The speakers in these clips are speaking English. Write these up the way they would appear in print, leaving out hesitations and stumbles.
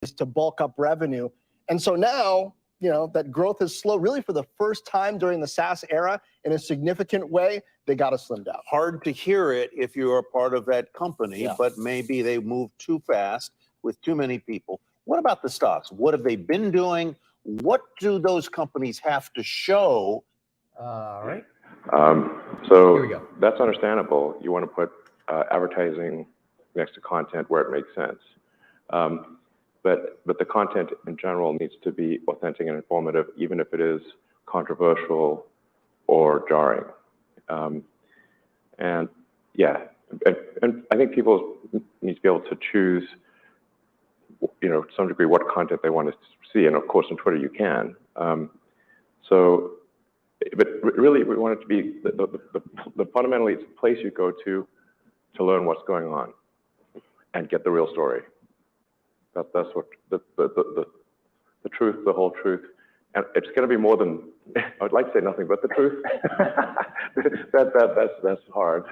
to bulk up revenue. And so now, that growth is slow, really for the first time during the SaaS era in a significant way, they got to slim down. Hard to hear it if you're a part of that company, but maybe they move too fast with too many people. What about the stocks? What have they been doing? What do those companies have to show? All right. So here we go. That's understandable. You want to put advertising next to content where it makes sense. But the content in general needs to be authentic and informative, even if it is controversial or jarring. And I think people need to be able to choose, to some degree, what content they want to see. And of course, on Twitter, you can. But really, we want it to be the fundamentally, it's a place you go to learn what's going on and get the real story. That's what the truth, the whole truth, and it's going to be more than I would like to say nothing but the truth. That's hard.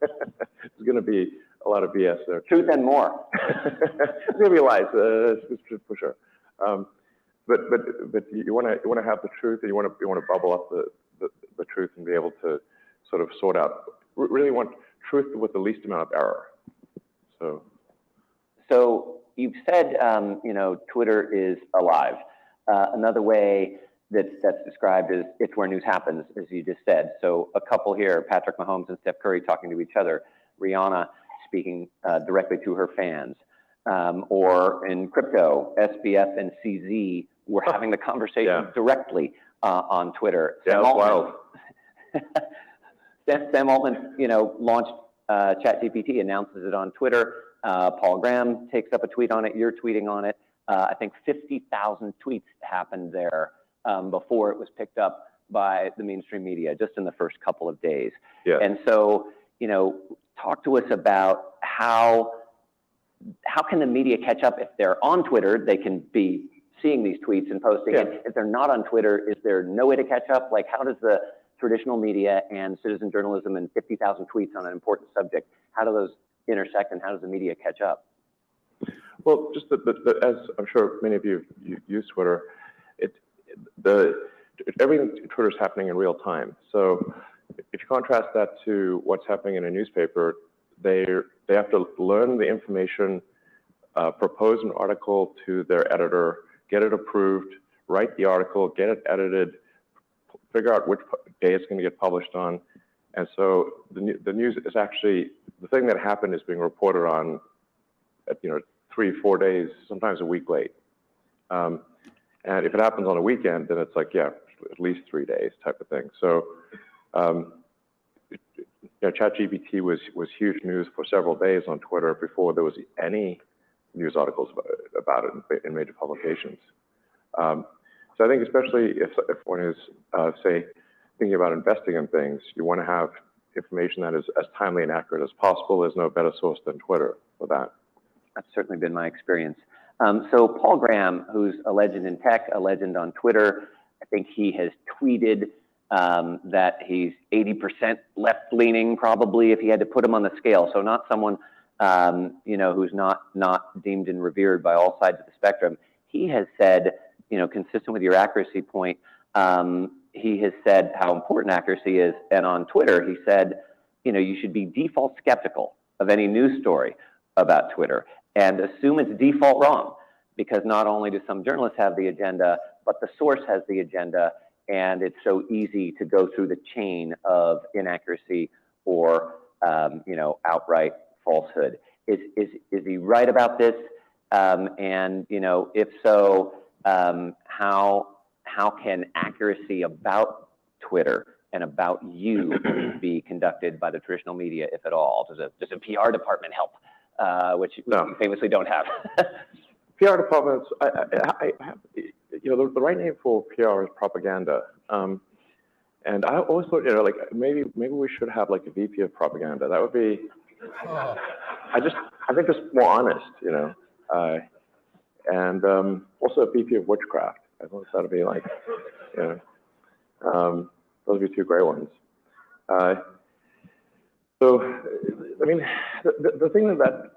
There's going to be a lot of BS there. Truth and more. It's going to be lies, for sure. But you want to have the truth, and you want to bubble up the truth and be able to sort of sort out. Really want truth with the least amount of error. So you've said, Twitter is alive. Another way that's described is it's where news happens, as you just said. So a couple here, Patrick Mahomes and Steph Curry talking to each other, Rihanna speaking directly to her fans, or in crypto, SBF and CZ were having the conversation directly on Twitter. Yeah, that's wild. Sam Altman, launched ChatGPT, announces it on Twitter. Paul Graham takes up a tweet on it. You're tweeting on it. I think 50,000 tweets happened there before it was picked up by the mainstream media just in the first couple of days. Yeah. And so, talk to us about how can the media catch up? If they're on Twitter, they can be seeing these tweets and posting it. If they're not on Twitter, is there no way to catch up? Like, how does the traditional media and citizen journalism and 50,000 tweets on an important subject, how do those intersect, and how does the media catch up? Well, just as I'm sure many of you use Twitter, everything in Twitter is happening in real time. So if you contrast that to what's happening in a newspaper, they have to learn the information, propose an article to their editor, get it approved, write the article, get it edited, figure out which day it's going to get published on. And so the news is actually, the thing that happened is being reported on at 3-4 days, sometimes a week late. And if it happens on a weekend, then it's like, at least 3 days type of thing. So ChatGPT was huge news for several days on Twitter before there was any news articles about it in major publications. So I think especially if one is, say, thinking about investing in things, you want to have information that is as timely and accurate as possible. There's no better source than Twitter for that. That's certainly been my experience. So Paul Graham, who's a legend in tech, a legend on Twitter, I think he has tweeted that he's 80% left-leaning, probably, if he had to put him on the scale. So not someone, who's not deemed and revered by all sides of the spectrum. He has said, consistent with your accuracy point, he has said how important accuracy is. And on Twitter, he said, you should be default skeptical of any news story about Twitter and assume it's default wrong, because not only do some journalists have the agenda, but the source has the agenda, and it's so easy to go through the chain of inaccuracy or outright falsehood. Is he right about this? And if so, how can accuracy about Twitter and about you be conducted by the traditional media, if at all? Does a PR department help, which you famously don't have? PR departments, the right name for PR is propaganda. And I always thought, maybe we should have like a VP of propaganda. That would be, I think it's more honest, and also a VP of witchcraft. I thought that'd be like, those would be two great ones. So, I mean, the thing that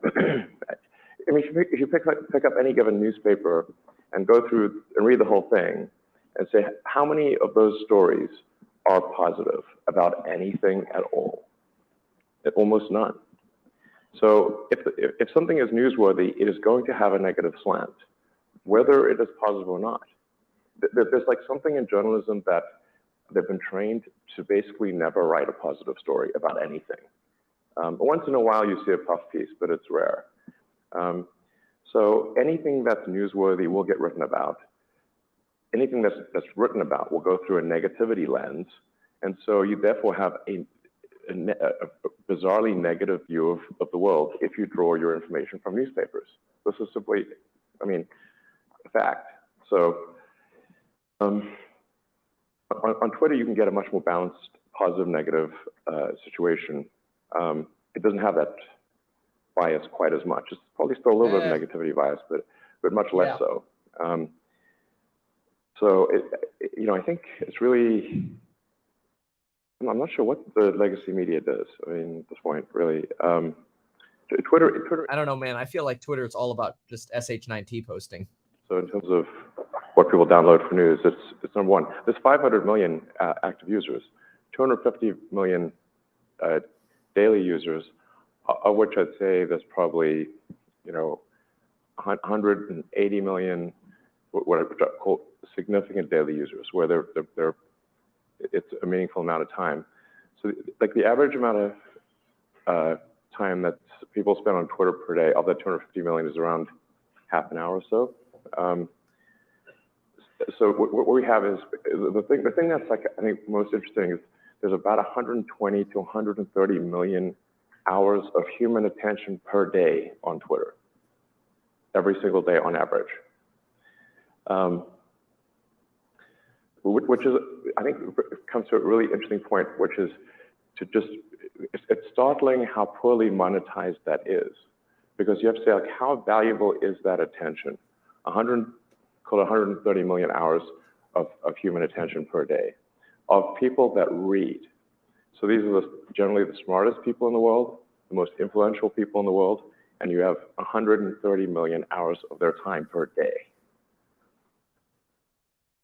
I mean, if you pick up any given newspaper and go through and read the whole thing and say, how many of those stories are positive about anything at all? Almost none. So if something is newsworthy, it is going to have a negative slant, whether it is positive or not. There's like something in journalism that they've been trained to basically never write a positive story about anything. Once in a while you see a puff piece, but it's rare. So anything that's newsworthy will get written about. Anything that's written about will go through a negativity lens. And so you therefore have a bizarrely negative view of the world if you draw your information from newspapers. This is simply, I mean, a fact. So on Twitter, you can get a much more balanced, positive, negative situation. It doesn't have that bias quite as much. It's probably still a little bit of negativity bias, but much less so. So I think it's really, I'm not sure what the legacy media does. I mean, at this point, really. Twitter. I don't know, man. I feel like Twitter is all about just SH9T posting. So in terms of what people download for news, it's number one. There's 500 million active users, 250 million daily users, of which I'd say there's probably 180 million what I call significant daily users, where it's a meaningful amount of time. So like the average amount of time that people spend on Twitter per day of that 250 million is around half an hour or so. So what we have is the thing that's like I think most interesting is there's about 120 to 130 million hours of human attention per day on Twitter, every single day on average. Which is, I think, comes to a really interesting point, which is it's startling how poorly monetized that is, because you have to say, like, how valuable is that attention? 130 million hours of human attention per day, of people that read. So these are generally the smartest people in the world, the most influential people in the world, and you have 130 million hours of their time per day.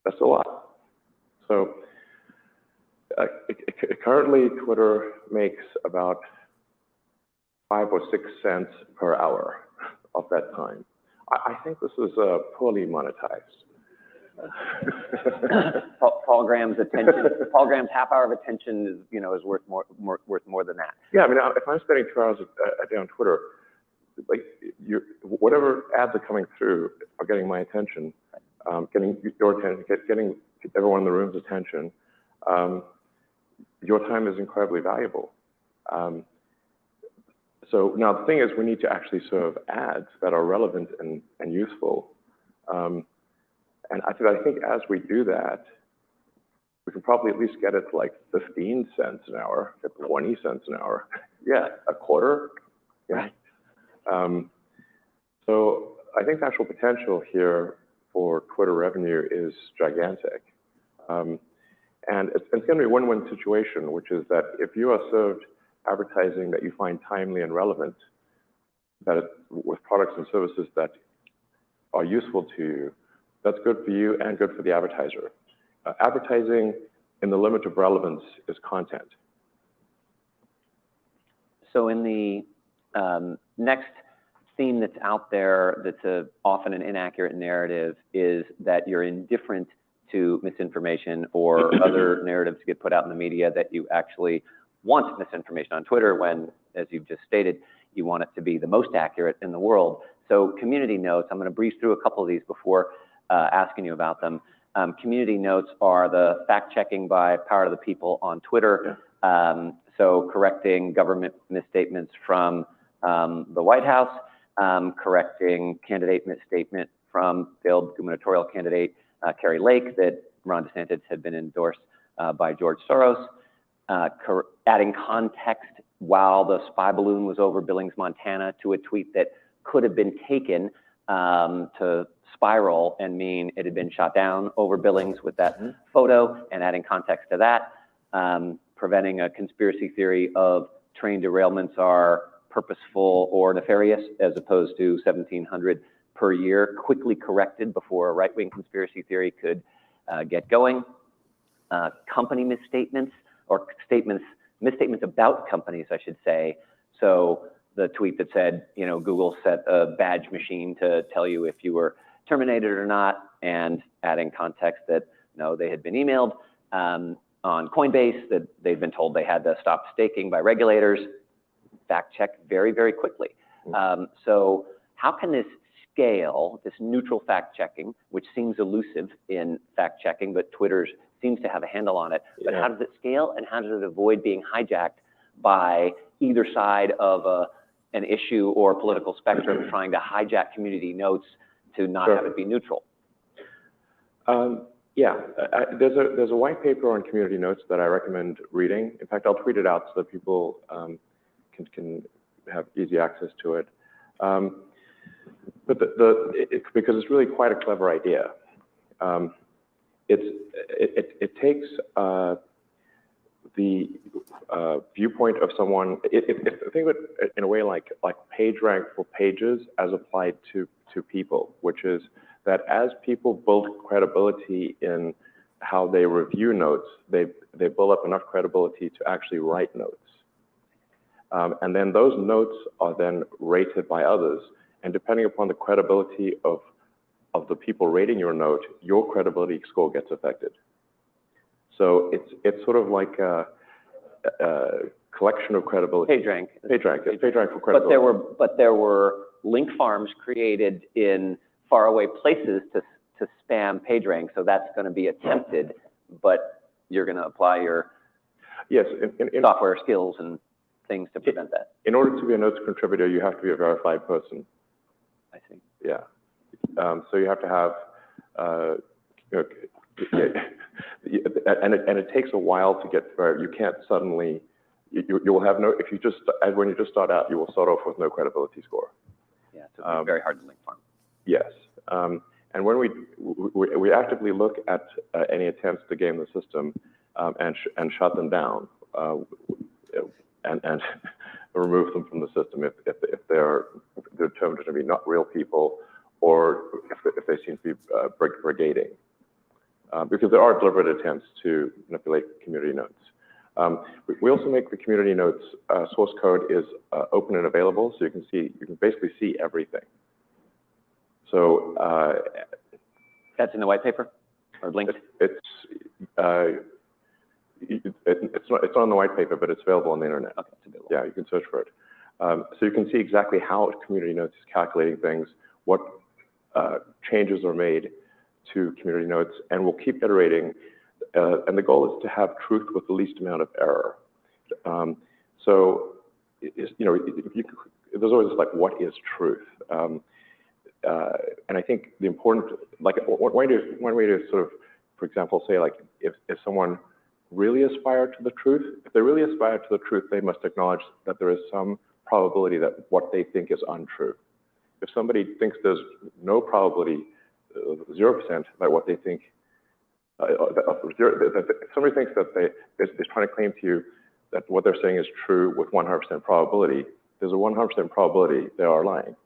That's a lot. So currently, Twitter makes about 5 or 6 cents per hour of that time. I think this is poorly monetized. Paul Graham's attention. Paul Graham's half hour of attention is worth more than that. Yeah, I mean, if I'm spending 2 hours a day on Twitter, like whatever ads are coming through are getting my attention, getting your attention, getting everyone in the room's attention. Your time is incredibly valuable. So now the thing is, we need to actually serve ads that are relevant and useful. And I think as we do that, we can probably at least get it to like 15 cents an hour, 20 cents an hour. Yeah, a quarter. Yeah. So I think the actual potential here for Twitter revenue is gigantic. And it's going to be a win-win situation, which is that if you are served advertising that you find timely and relevant, with products and services that are useful to you, that's good for you and good for the advertiser. Advertising in the limit of relevance is content. So in the next theme that's out there that's often an inaccurate narrative is that you're indifferent to misinformation or other narratives get put out in the media, that you actually want misinformation on Twitter when, as you've just stated, you want it to be the most accurate in the world. So community notes, I'm going to breeze through a couple of these before asking you about them. Community notes are the fact-checking by power of the people on Twitter. Yeah. So correcting government misstatements from the White House, correcting candidate misstatement from failed gubernatorial candidate Carrie Lake that Ron DeSantis had been endorsed by George Soros, adding context while the spy balloon was over Billings, Montana, to a tweet that could have been taken to spiral and mean it had been shot down over Billings with that photo, and adding context to that, preventing a conspiracy theory of train derailments are purposeful or nefarious, as opposed to 1,700 per year, quickly corrected before a right-wing conspiracy theory could get going. Company misstatements, or misstatements about companies, I should say. So the tweet that said, you know, Google set a badge machine to tell you if you were terminated or not, and adding context that no, they had been emailed. On Coinbase, that they'd been told they had to stop staking by regulators. Fact check very, very quickly. So how can this scale, this neutral fact checking, which seems elusive in fact checking, but Twitter seems to have a handle on it, but how does it scale, and how does it avoid being hijacked by either side of an issue or political spectrum trying to hijack community notes to not have it be neutral? There's a white paper on community notes that I recommend reading. In fact, I'll tweet it out so that people can have easy access to it. But because it's really quite a clever idea. It takes the viewpoint of someone. Think of it in a way like PageRank for pages as applied to people, which is that as people build credibility in how they review notes, they build up enough credibility to actually write notes. And then those notes are then rated by others. And depending upon the credibility of the people rating your note, your credibility score gets affected. So it's sort of like a collection of credibility. PageRank. PageRank for credibility. But there were link farms created in faraway places to spam PageRank, so that's going to be attempted, but you're going to apply your software skills and things to prevent that. In order to be a notes contributor, you have to be a verified person. I see. Yeah. So you have to have, and it takes a while to get there. You can't suddenly, you will have no, if you just, when you just start out, you will start off with no credibility score. Yeah, so it's very hard to link farm. Yes. And when we actively look at any attempts to game the system and shut them down and remove them from the system if they're determined to be not real people, or if they seem to be brigading. Because there are deliberate attempts to manipulate community notes. We also make the community notes source code is open and available, so you can basically see everything. So that's in the white paper or linked? It's not on the white paper, but it's available on the internet. Okay, it's available. Yeah, you can search for it. So you can see exactly how community notes is calculating things, what changes are made to community notes, and we'll keep iterating. And the goal is to have truth with the least amount of error. So, there's always like, what is truth? And I think the important, like one way to sort of, for example, say like, if someone really aspired to the truth, if they really aspire to the truth, they must acknowledge that there is some probability that what they think is untrue. If somebody thinks there's no probability, 0% that what they think, if somebody thinks that they're trying to claim to you that what they're saying is true with 100% probability, there's a 100% probability they are lying.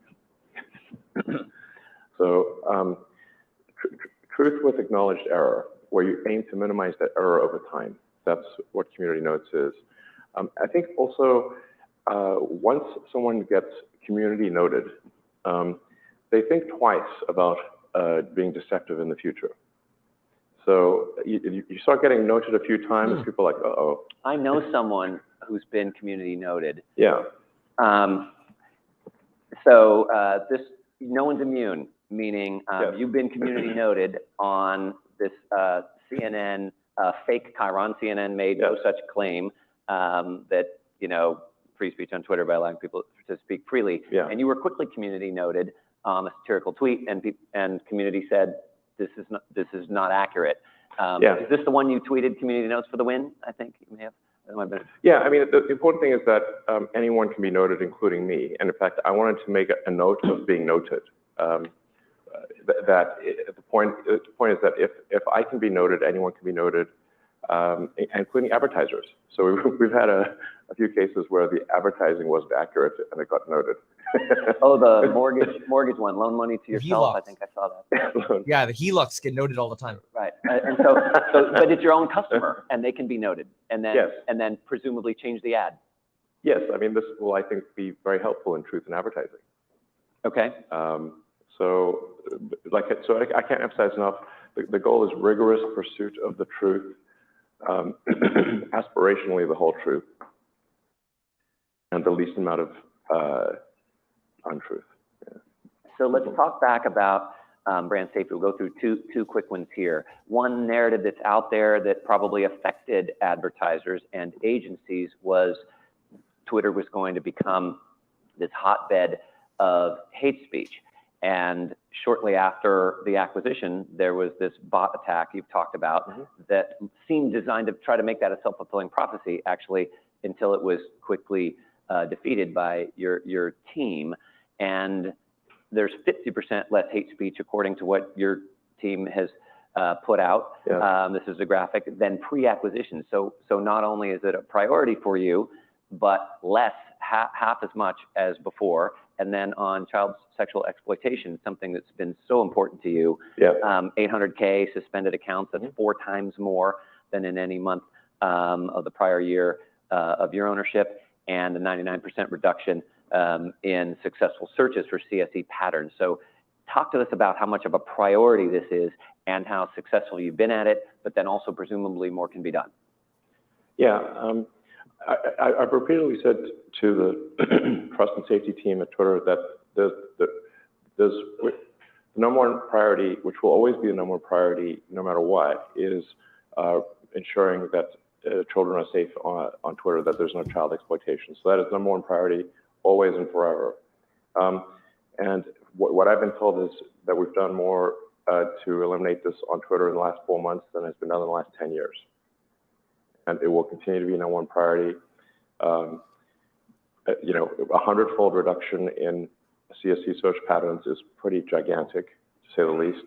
So truth with acknowledged error, where you aim to minimize that error over time. That's what community notes is. I think also once someone gets community noted, they think twice about being deceptive in the future. So you start getting noted a few times, people are like, uh-oh. I know someone who's been community noted. Yeah. No one's immune, meaning you've been community noted on this CNN, fake Chiron. CNN made no such claim that, free speech on Twitter by allowing people to speak freely. Yeah. And you were quickly community noted on a satirical tweet, and community said, this is not accurate. Is this the one you tweeted, community notes for the win? I think you may have. Yeah, I mean, the important thing is that anyone can be noted, including me. And in fact, I wanted to make a note of being noted. The point is that if I can be noted, anyone can be noted, including advertisers. So we've had a few cases where the advertising wasn't accurate and it got noted. Oh, the mortgage one, loan money to yourself. I HELOCs. think I saw that. Yeah, the HELOCs get noted all the time. Right, and so, but it's your own customer, and they can be noted, and then Yes. and then presumably change the ad. Yes, I mean, this will, I think, be very helpful in truth in advertising. Okay. So I can't emphasize enough, the goal is rigorous pursuit of the truth, aspirationally the whole truth, and the least amount of untruth. Yeah. So let's talk back about brand safety. We'll go through two quick ones here. One narrative that's out there that probably affected advertisers and agencies was Twitter was going to become this hotbed of hate speech. And shortly after the acquisition, there was this bot attack you've talked about that seemed designed to try to make that a self-fulfilling prophecy, actually, until it was quickly defeated by your team. And there's 50% less hate speech, according to what your team has put out. Yeah. This is a graphic, than pre-acquisition. So not only is it a priority for you, but less, half as much as before. And then on child sexual exploitation, something that's been so important to you, 800K suspended accounts, that's 4 times more than in any month of the prior year of your ownership, and a 99% reduction in successful searches for CSE patterns. So talk to us about how much of a priority this is and how successful you've been at it, but then also presumably more can be done. Yeah, I've repeatedly said to the trust and safety team at Twitter that the number one priority, which will always be the number one priority no matter what, is ensuring that children are safe on Twitter, that there's no child exploitation. So that is number one priority, always and forever. And what I've been told is that we've done more to eliminate this on Twitter in the last 4 months than has been done in the last 10 years. And it will continue to be number one priority. You know, 100-fold reduction in CSE search patterns is pretty gigantic, to say the least.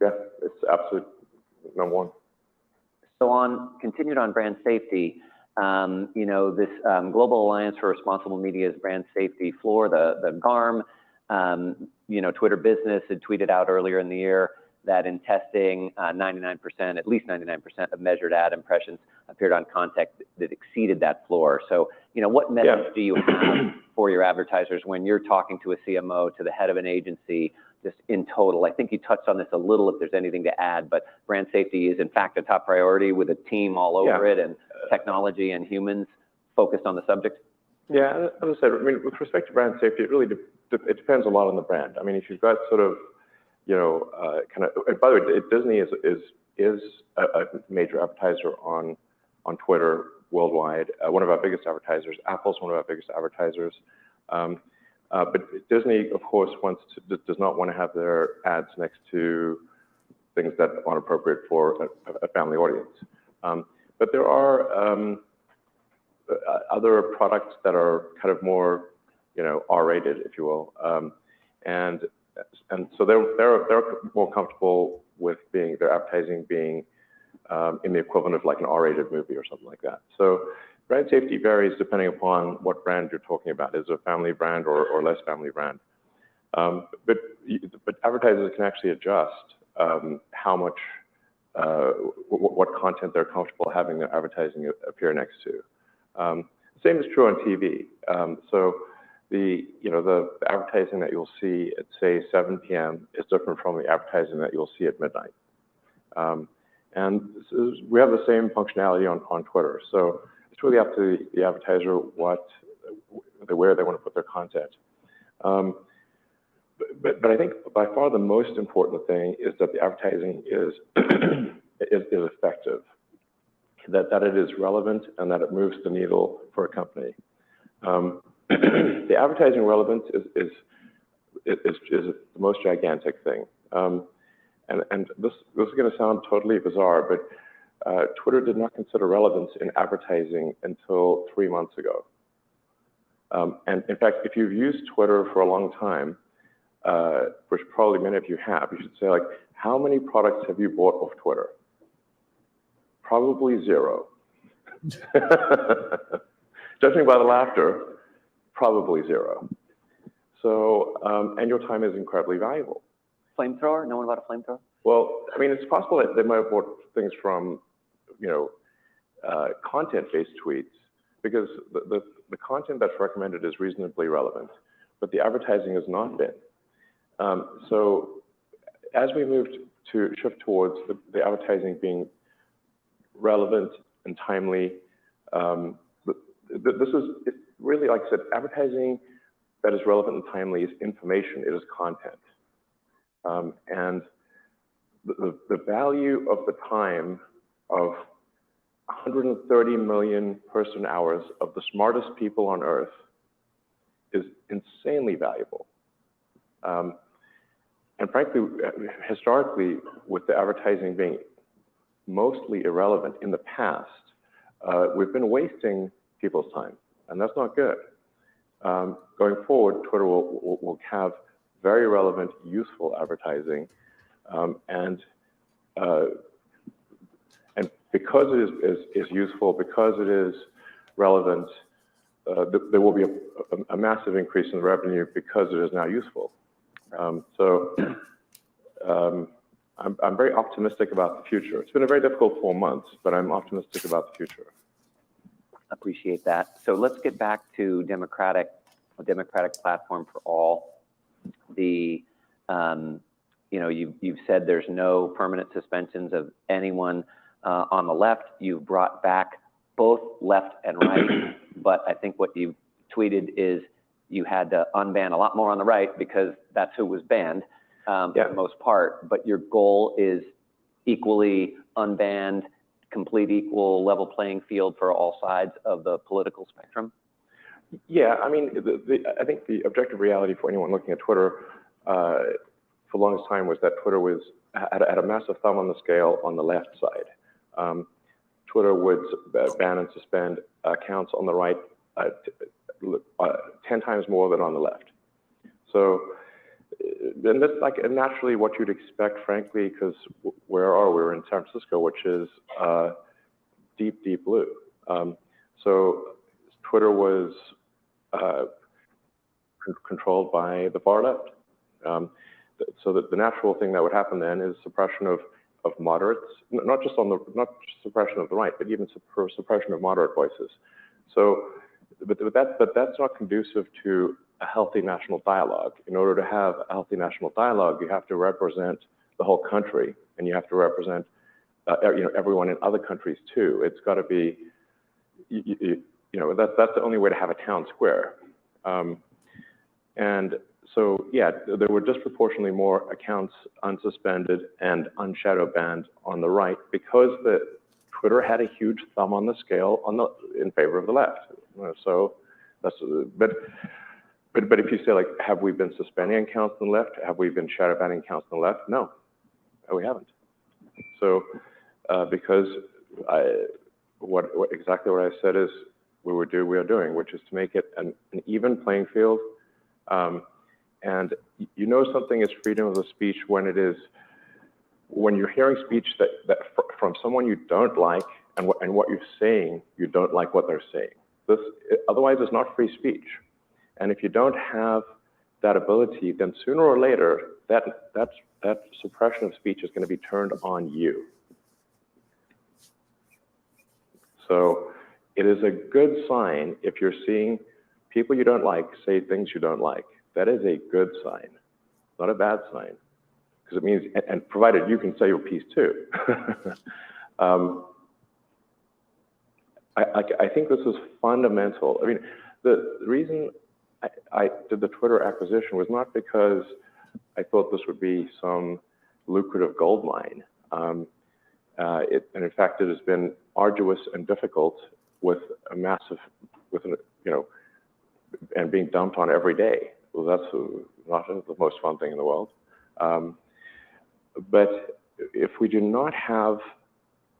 Yeah, it's absolute number one. So continued on brand safety, you know, this Global Alliance for Responsible Media's brand safety floor, the GARM, you know, Twitter Business had tweeted out earlier in the year that in testing, at least 99% of measured ad impressions appeared on content that exceeded that floor. So, you know, what message do you have for your advertisers when you're talking to a CMO, to the head of an agency, just in total? I think you touched on this a little, if there's anything to add, but brand safety is in fact a top priority with a team all over it, and technology and humans focused on the subject. Yeah, as I said, I mean, with respect to brand safety, it really it depends a lot on the brand. I mean, if you've got sort of, you know, kind of, and by the way, Disney is a major advertiser on Twitter worldwide. One of our biggest advertisers. Apple's one of our biggest advertisers. But Disney, of course, does not want to have their ads next to things that aren't appropriate for a family audience. But there are other products that are kind of more, you know, R-rated, if you will, and so they're more comfortable with their advertising being in the equivalent of like an R-rated movie or something like that. So brand safety varies depending upon what brand you're talking about. Is it a family brand or less family brand? But advertisers can actually adjust how much, what content they're comfortable having their advertising appear next to. Same is true on TV. So the advertising that you'll see at, say, 7 p.m. is different from the advertising that you'll see at midnight. And we have the same functionality on Twitter. So it's really up to the advertiser where they want to put their content. But I think by far the most important thing is that the advertising is effective, that it is relevant, and that it moves the needle for a company. The advertising relevance is the most gigantic thing. And this is going to sound totally bizarre, but Twitter did not consider relevance in advertising until 3 months ago. And in fact, if you've used Twitter for a long time, which probably many of you have, you should say, like, how many products have you bought off Twitter? Probably zero. Judging by the laughter, probably zero. So, and your time is incredibly valuable. Flamethrower? No one bought a flamethrower? Well, I mean, it's possible that they might have bought things from, content-based tweets, because the content that's recommended is reasonably relevant, but the advertising has not been. So as we moved to shift towards the advertising being relevant and timely, this is really, like I said, advertising that is relevant and timely is information, it is content. And the value of the time of 130 million person hours of the smartest people on earth is insanely valuable. And frankly, historically, with the advertising being mostly irrelevant in the past, we've been wasting people's time, and that's not good. Going forward, Twitter will have very relevant, useful advertising, and because it is useful, because it is relevant, there will be a massive increase in revenue because it is now useful. So I'm very optimistic about the future. It's been a very difficult 4 months, but I'm optimistic about the future. Appreciate that. So let's get back to a democratic platform for all. You've said there's no permanent suspensions of anyone on the left. You've brought back both left and right, but I think what you tweeted is you had to unban a lot more on the right because that's who was banned for the most part, but your goal is equally unbanned, complete equal level playing field for all sides of the political spectrum? Yeah, I mean, I think the objective reality for anyone looking at Twitter for the longest time was that Twitter had a massive thumb on the scale on the left side. Twitter would ban and suspend accounts on the right 10 times more than on the left. So, and that's like naturally what you'd expect, frankly, because where are we? We're in San Francisco, which is deep, deep blue. So Twitter was controlled by the far left. So that the natural thing that would happen then is suppression of moderates, not just suppression of the right, but even suppression of moderate voices. So, but that's not conducive to a healthy national dialogue. In order to have a healthy national dialogue, you have to represent the whole country, and you have to represent everyone in other countries too. It's got to be, that's the only way to have a town square. And so, yeah, there were disproportionately more accounts unsuspended and unshadow banned on the right because Twitter had a huge thumb on the scale in favor of the left. So that's, but if you say, like, have we been suspending accounts on the left? Have we been shadow banning accounts on the left? No, we haven't. So because exactly what I said is we are doing, which is to make it an even playing field. And something is freedom of the speech when you're hearing speech that from someone you don't like, and what you're saying, you don't like what they're saying. Otherwise, it's not free speech. And if you don't have that ability, then sooner or later, that suppression of speech is going to be turned on you. So it is a good sign if you're seeing people you don't like say things you don't like. That is a good sign, not a bad sign, because it means, and provided you can say your piece too. I think this is fundamental. I mean, the reason I did the Twitter acquisition was not because I thought this would be some lucrative gold mine. And in fact, it has been arduous and difficult with and being dumped on every day. Well, that's not the most fun thing in the world. But if we do not have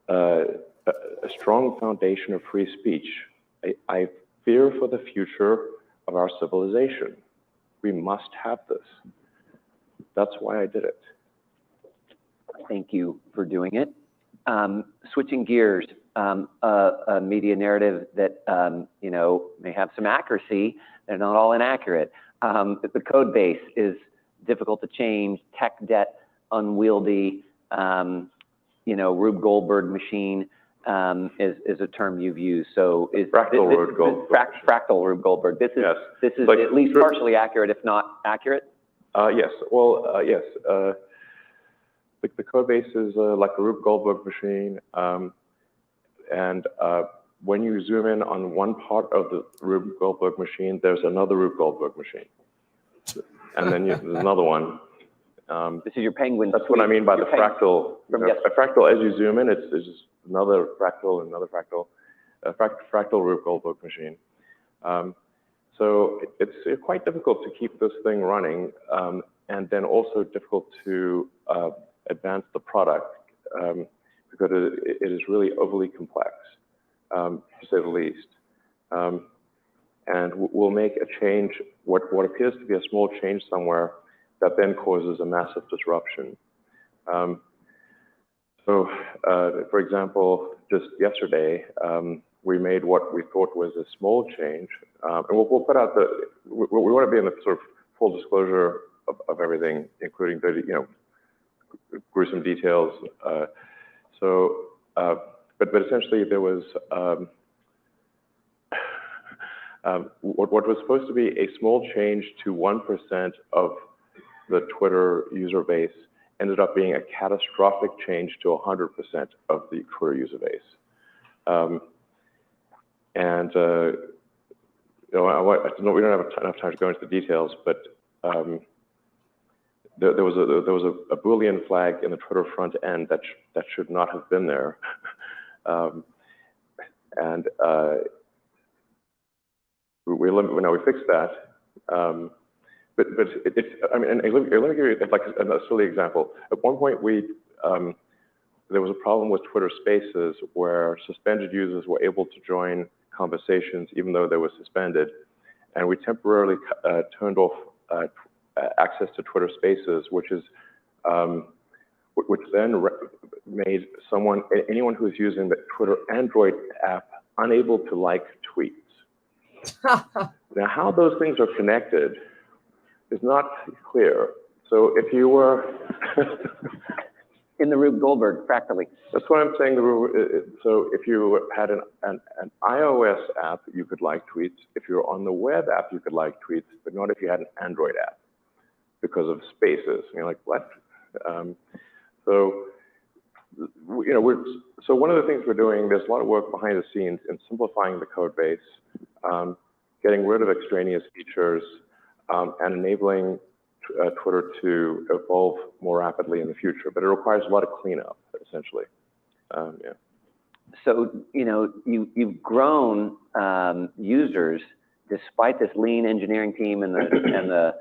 a strong foundation of free speech, I fear for the future of our civilization. We must have this. That's why I did it. Thank you for doing it. Switching gears, a media narrative that may have some accuracy. They're not all inaccurate. The code base is difficult to change. Tech debt, unwieldy. Rube Goldberg machine is a term you've used. So is fractal Rube Goldberg. Fractal Rube Goldberg. This is yes. This is like, at least partially accurate, if not accurate. Yes. Well, yes. The code base is like a Rube Goldberg machine, and when you zoom in on one part of the Rube Goldberg machine, there's another Rube Goldberg machine, and then there's another one. This is your penguin. That's what I mean by the fractal. A fractal, as you zoom in, it's just another fractal, a fractal Rube Goldberg machine. So it's quite difficult to keep this thing running, and then also difficult to advance the product because it is really overly complex, to say the least. And we'll make a change, what appears to be a small change somewhere, that then causes a massive disruption. For example, just yesterday, we made what we thought was a small change, and we'll put out we want to be in the sort of full disclosure of everything, including the gruesome details. But essentially there was what was supposed to be a small change to 1% of the Twitter user base ended up being a catastrophic change to 100% of the Twitter user base. We don't have enough time to go into the details, but there was a Boolean flag in the Twitter front end that should not have been there, we fixed that. But let me give you like a silly example. At one point, there was a problem with Twitter Spaces where suspended users were able to join conversations even though they were suspended, and we temporarily turned off access to Twitter Spaces, which then made anyone who is using the Twitter Android app unable to like tweets. Now, how those things are connected is not clear. So if you were in the Rube Goldberg fractally. That's what I'm saying. So if you had an iOS app, you could like tweets. If you were on the web app, you could like tweets, but not if you had an Android app because of Spaces. And you're like, what? So one of the things we're doing, there's a lot of work behind the scenes in simplifying the code base, getting rid of extraneous features, and enabling Twitter to evolve more rapidly in the future. But it requires a lot of cleanup, essentially. Yeah. So you've grown users despite this lean engineering team and the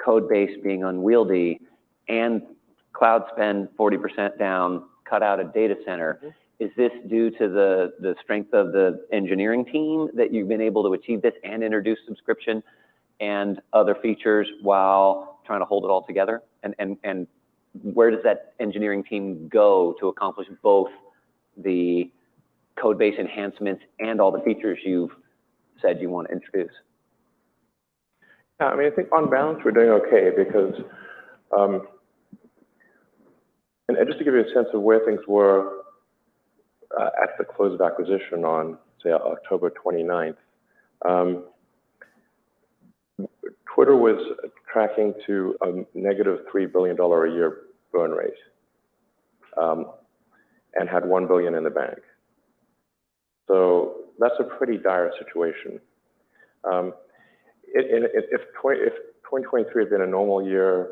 code base being unwieldy, and cloud spend 40% down, cut out a data center. Mm-hmm. Is this due to the strength of the engineering team that you've been able to achieve this and introduce subscription and other features while trying to hold it all together? And where does that engineering team go to accomplish both the code base enhancements and all the features you've said you want to introduce? Yeah, I think on balance we're doing okay because, and just to give you a sense of where things were at the close of acquisition on, say, October 29th, Twitter was tracking to a negative $3 billion a year burn rate, and had $1 billion in the bank. So that's a pretty dire situation. If 2023 had been a normal year,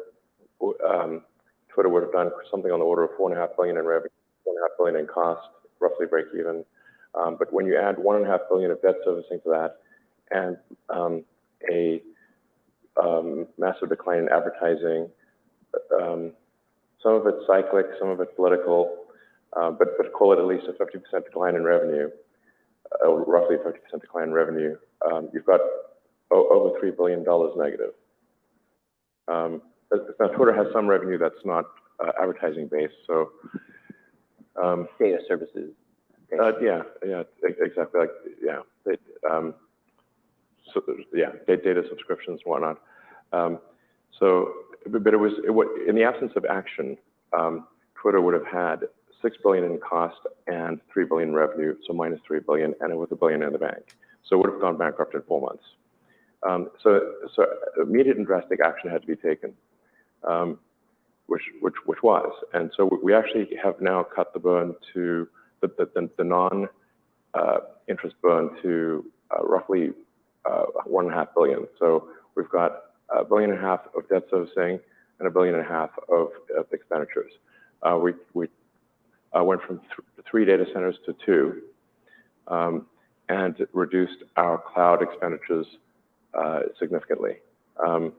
Twitter would have done something on the order of $4.5 billion in revenue, $4.5 billion in cost, roughly break even. But when you add $1.5 billion of debt servicing to that, and a massive decline in advertising, some of it's cyclic, some of it's political, but call it at least a 50% decline in revenue, roughly a 50% decline in revenue. You've got over $3 billion negative. Now, Twitter has some revenue that's not advertising based, so Data services. Exactly. Like, yeah, so yeah, data subscriptions and whatnot. But it was in the absence of action, Twitter would have had $6 billion in cost and $3 billion in revenue, so minus $3 billion, and it was $1 billion in the bank. So it would have gone bankrupt in 4 months. So immediate and drastic action had to be taken, which was, and so we actually have now cut the burn to the non-interest burn to roughly $1.5 billion. So we've got $1.5 billion of debt servicing and $1.5 billion of expenditures. We went from 3 data centers to 2, and reduced our cloud expenditures significantly. While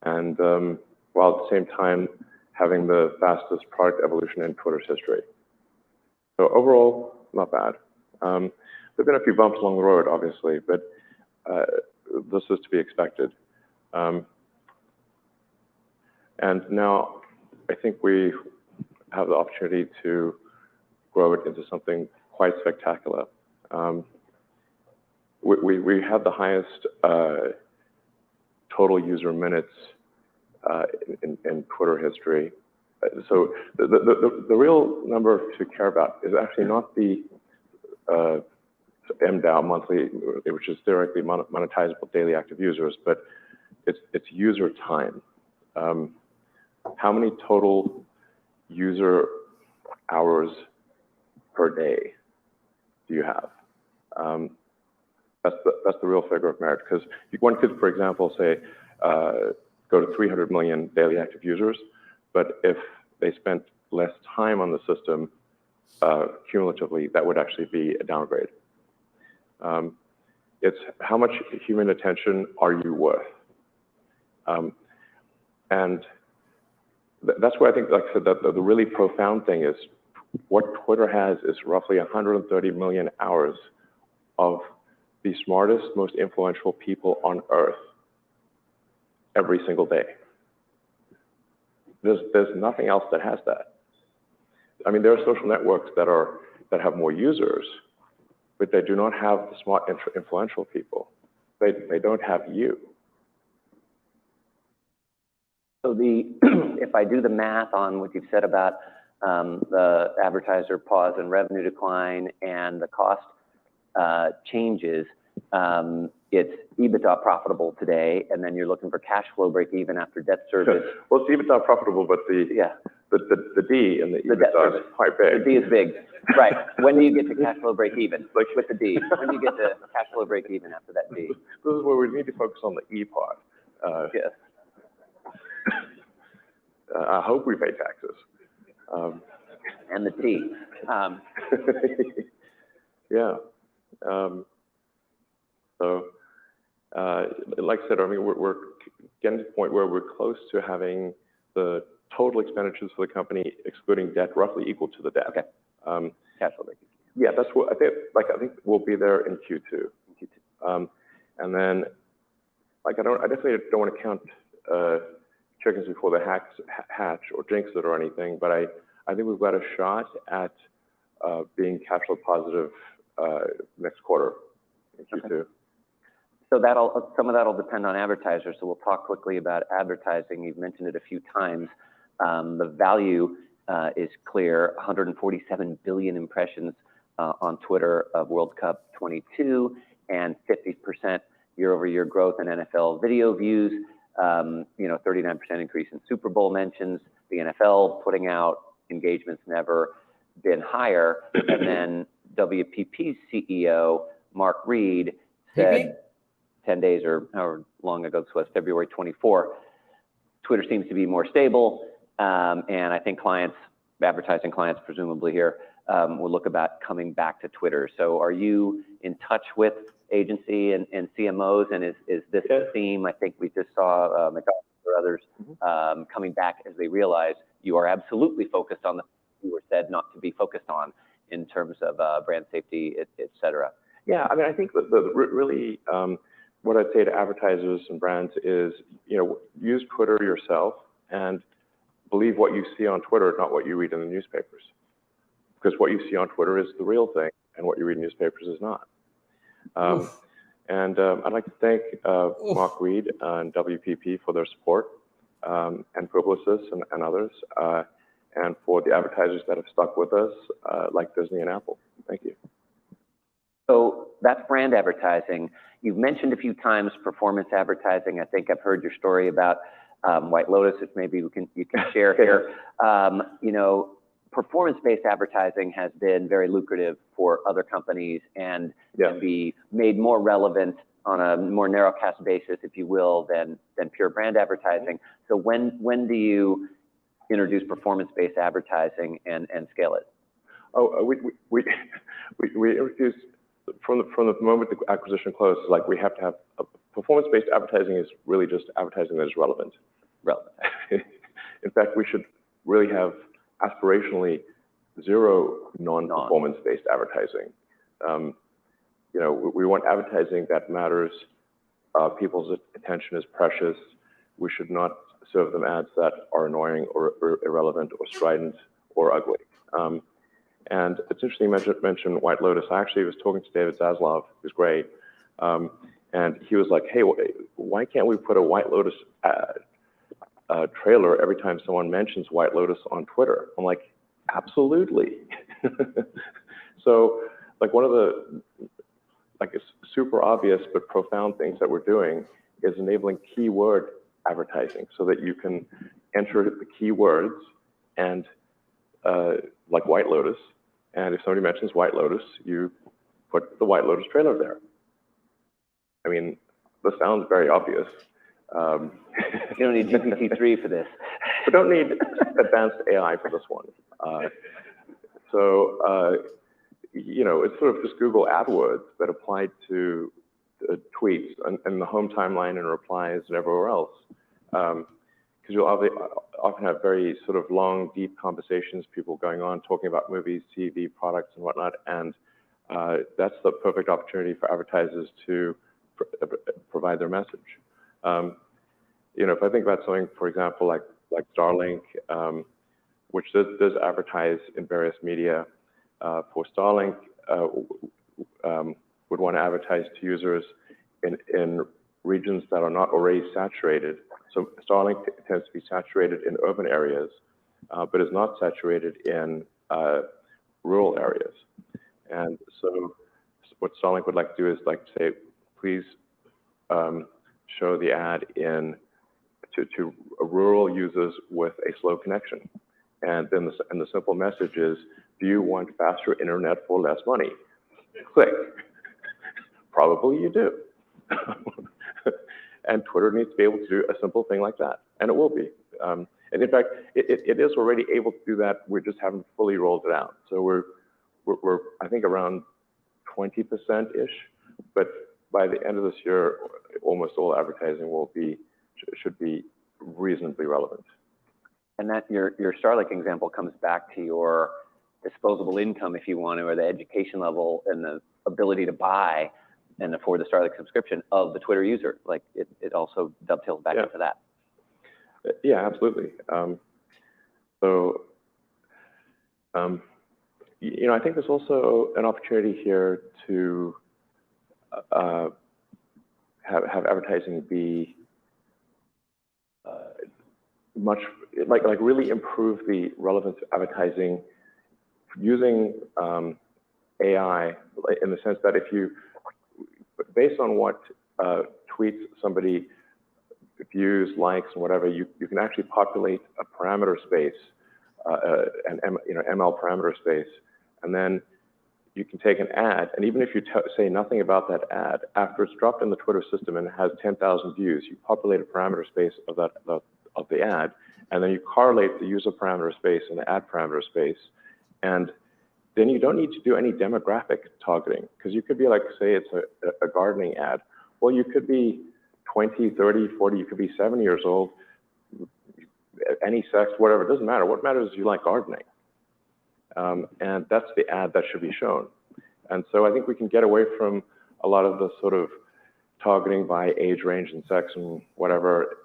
at the same time having the fastest product evolution in Twitter's history. So overall, not bad. There've been a few bumps along the road, obviously, but this is to be expected. And now I think we have the opportunity to grow it into something quite spectacular. We have the highest total user minutes in Twitter history. So the real number to care about is actually not the MDAO monthly, which is theoretically monetizable daily active users, but it's user time. How many total user hours per day do you have? That's the real figure of merit, because one could, for example, say go to 300 million daily active users, but if they spent less time on the system cumulatively, that would actually be a downgrade. It's how much human attention are you worth? And that's where I think, like I said, that the really profound thing is what Twitter has is roughly 130 million hours of the smartest, most influential people on Earth every single day. There's nothing else that has that. I mean, there are social networks that have more users, but they do not have the smart, influential people. They don't have you. So if I do the math on what you've said about the advertiser pause and revenue decline and the cost changes, it's EBITDA profitable today, and then you're looking for cash flow break even after debt service. Well, it's EBITDA profitable, but the D in the EBITDA is quite big. The D is big, right? When do you get to cash flow break even? Like with the D, when do you get to cash flow break even after that D? This is where we need to focus on the E part. Yes. I hope we pay taxes. And the T. Yeah. So, like I said, I mean, we're getting to the point where we're close to having the total expenditures for the company, excluding debt, roughly equal to the debt. Okay. Cash flow break. Yeah, that's what I think. Like, I think we'll be there in Q2. And then, like, I definitely don't want to count chickens before the hatch or jinx it or anything, but I think we've got a shot at being cash flow positive next quarter in Q2. Okay. So some of that'll depend on advertisers. So we'll talk quickly about advertising. You've mentioned it a few times. The value is clear: 147 billion impressions on Twitter of World Cup 22, and 50% year-over-year growth in NFL video views. 39% increase in Super Bowl mentions. The NFL putting out engagements never been higher. And then WPP's CEO Mark Reed said 10 days or however long ago this was, February 24, Twitter seems to be more stable. And I think advertising clients presumably here, will look about coming back to Twitter. So are you in touch with agency and CMOs? And is this the theme? I think we just saw McDonald's or others coming back as they realize you are absolutely focused on the things you were said not to be focused on in terms of brand safety, et cetera. Yeah, I mean, I think really what I'd say to advertisers and brands is, use Twitter yourself and believe what you see on Twitter, not what you read in the newspapers. because what you see on Twitter is the real thing, and what you read in newspapers is not. And I'd like to thank Mark Reed and WPP for their support, and Publicis and others, and for the advertisers that have stuck with us, like Disney and Apple. Thank you. So that's brand advertising. You've mentioned a few times performance advertising. I think I've heard your story about White Lotus, if maybe you can share here. You know, performance-based advertising has been very lucrative for other companies and can be made more relevant on a more narrow cast basis, if you will, than pure brand advertising. So when do you introduce performance-based advertising and scale it? Oh, we introduced from the moment the acquisition closes. Like, we have to have performance-based advertising is really just advertising that is relevant. In fact, we should really have aspirationally zero non-performance-based advertising. You know, we want advertising that matters. People's attention is precious. We should not serve them ads that are annoying or irrelevant or strident or ugly. And it's interesting you mentioned White Lotus. I actually was talking to David Zaslav, who's great, and he was like, hey, why can't we put a White Lotus trailer every time someone mentions White Lotus on Twitter? I'm like, absolutely. So, like, one of the super obvious but profound things that we're doing is enabling keyword advertising, so that you can enter the keywords and like White Lotus, and if somebody mentions White Lotus, you put the White Lotus trailer there. I mean, this sounds very obvious. You don't need GPT-3 for this. We don't need advanced AI for this one. You know, it's sort of just Google AdWords, but applied to tweets and the home timeline and replies and everywhere else. Because you'll often have very sort of long, deep conversations, people going on, talking about movies, TV, products, and whatnot. And that's the perfect opportunity for advertisers to provide their message. You know, if I think about something, for example, like Starlink, which does advertise in various media, for Starlink, would want to advertise to users in regions that are not already saturated. So Starlink tends to be saturated in urban areas, but is not saturated in rural areas. And so what Starlink would like to do is like say, please show the ad to rural users with a slow connection. And then the simple message is, do you want faster internet for less money? Click. Probably you do. And Twitter needs to be able to do a simple thing like that, and it will be. And in fact, it is already able to do that. We just haven't fully rolled it out. So we're I think around 20%-ish, but by the end of this year, almost all advertising should be reasonably relevant. And that your Starlink example comes back to your disposable income, if you want to, or the education level and the ability to buy and afford the Starlink subscription of the Twitter user. Like it also dovetails back into that. Yeah, absolutely. You know, I think there's also an opportunity here to have advertising be much like really improve the relevance of advertising using AI, in the sense that if you, based on what tweets somebody views, likes, and whatever, you can actually populate a parameter space, an ML parameter space, and then you can take an ad, and even if you say nothing about that ad, after it's dropped in the Twitter system and it has 10,000 views, you populate a parameter space of the ad, and then you correlate the user parameter space and the ad parameter space, and then you don't need to do any demographic targeting, because you could be like, say it's a gardening ad. Well, you could be 20, 30, 40, you could be 70 years old, any sex, whatever, it doesn't matter. What matters is you like gardening. And that's the ad that should be shown. And so I think we can get away from a lot of the sort of targeting by age range and sex and whatever,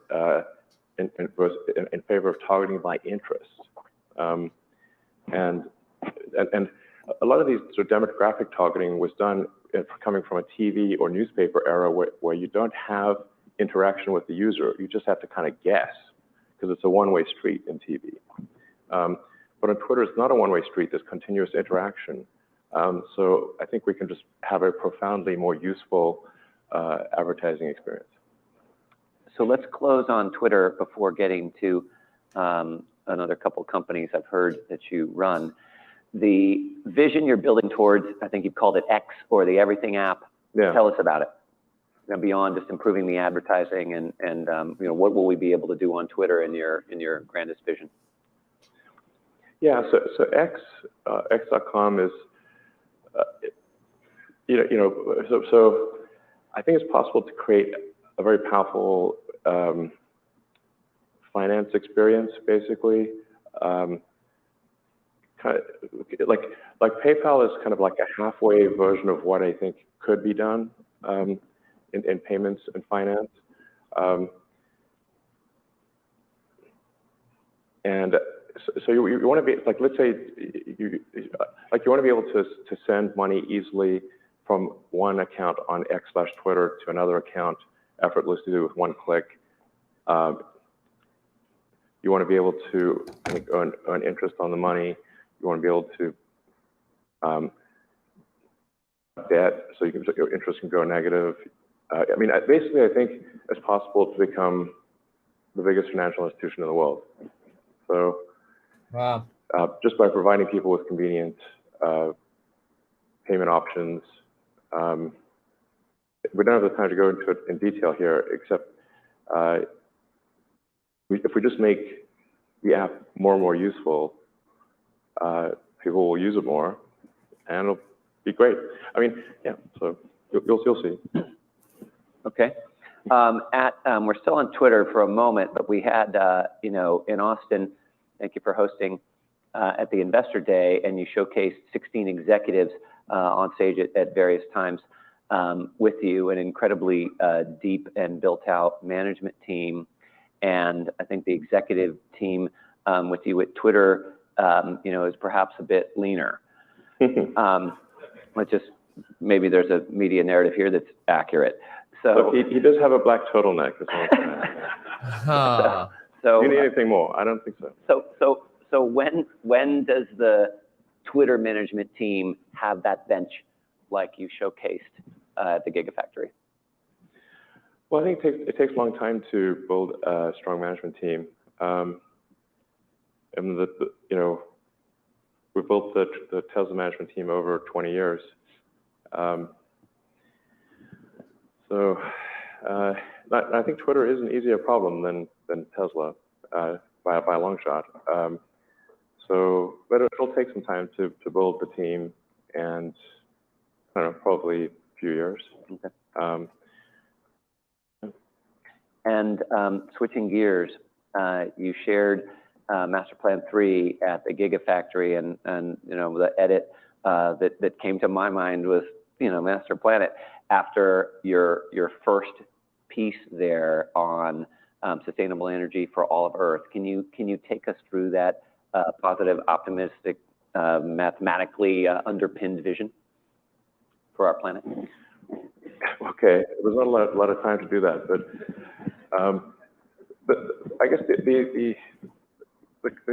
in favor of targeting by interest. And and a lot of these sort of demographic targeting was done coming from a TV or newspaper era where you don't have interaction with the user. You just have to kind of guess because it's a one-way street in TV. But on Twitter, it's not a one-way street. There's continuous interaction. So I think we can just have a profoundly more useful advertising experience. So let's close on Twitter before getting to another couple companies I've heard that you run. The vision you're building towards, I think you've called it X or the Everything app. Yeah. Tell us about it. Beyond just improving the advertising and what will we be able to do on Twitter in your grandest vision? Yeah, so X.com is, so I think it's possible to create a very powerful finance experience, basically. Kind of like PayPal is kind of like a halfway version of what I think could be done in payments and finance. And so you want to be like, let's say you want to be able to send money easily from one account on X/Twitter to another account effortlessly with one click. You want to be able to, I think, earn interest on the money. You want to be able to debt, so your interest can go negative. I mean, basically, I think it's possible to become the biggest financial institution in the world. So, Wow. Just by providing people with convenient payment options. We don't have the time to go into it in detail here, except if we just make the app more and more useful, people will use it more, and it'll be great. I mean, yeah. So you'll see. Okay. We're still on Twitter for a moment, but we had in Austin. Thank you for hosting at the Investor Day, and you showcased 16 executives on stage at various times with you, an incredibly deep and built-out management team. And I think the executive team with you at Twitter, is perhaps a bit leaner. Let's just, maybe there's a media narrative here that's accurate. So look, he does have a black turtleneck. So do you need anything more? I don't think so. So when does the Twitter management team have that bench like you showcased at the Gigafactory? Well, I think it takes a long time to build a strong management team. And we built the Tesla management team over 20 years. So I think Twitter is an easier problem than Tesla by a long shot. But it'll take some time to build the team, and I don't know, probably a few years. Okay. And switching gears, you shared Master Plan 3 at the Gigafactory, and the edit that came to my mind was Master Planet after your first piece there on sustainable energy for all of Earth. Can you take us through that positive, optimistic, mathematically underpinned vision for our planet? Okay, there's not a lot of time to do that, but I guess the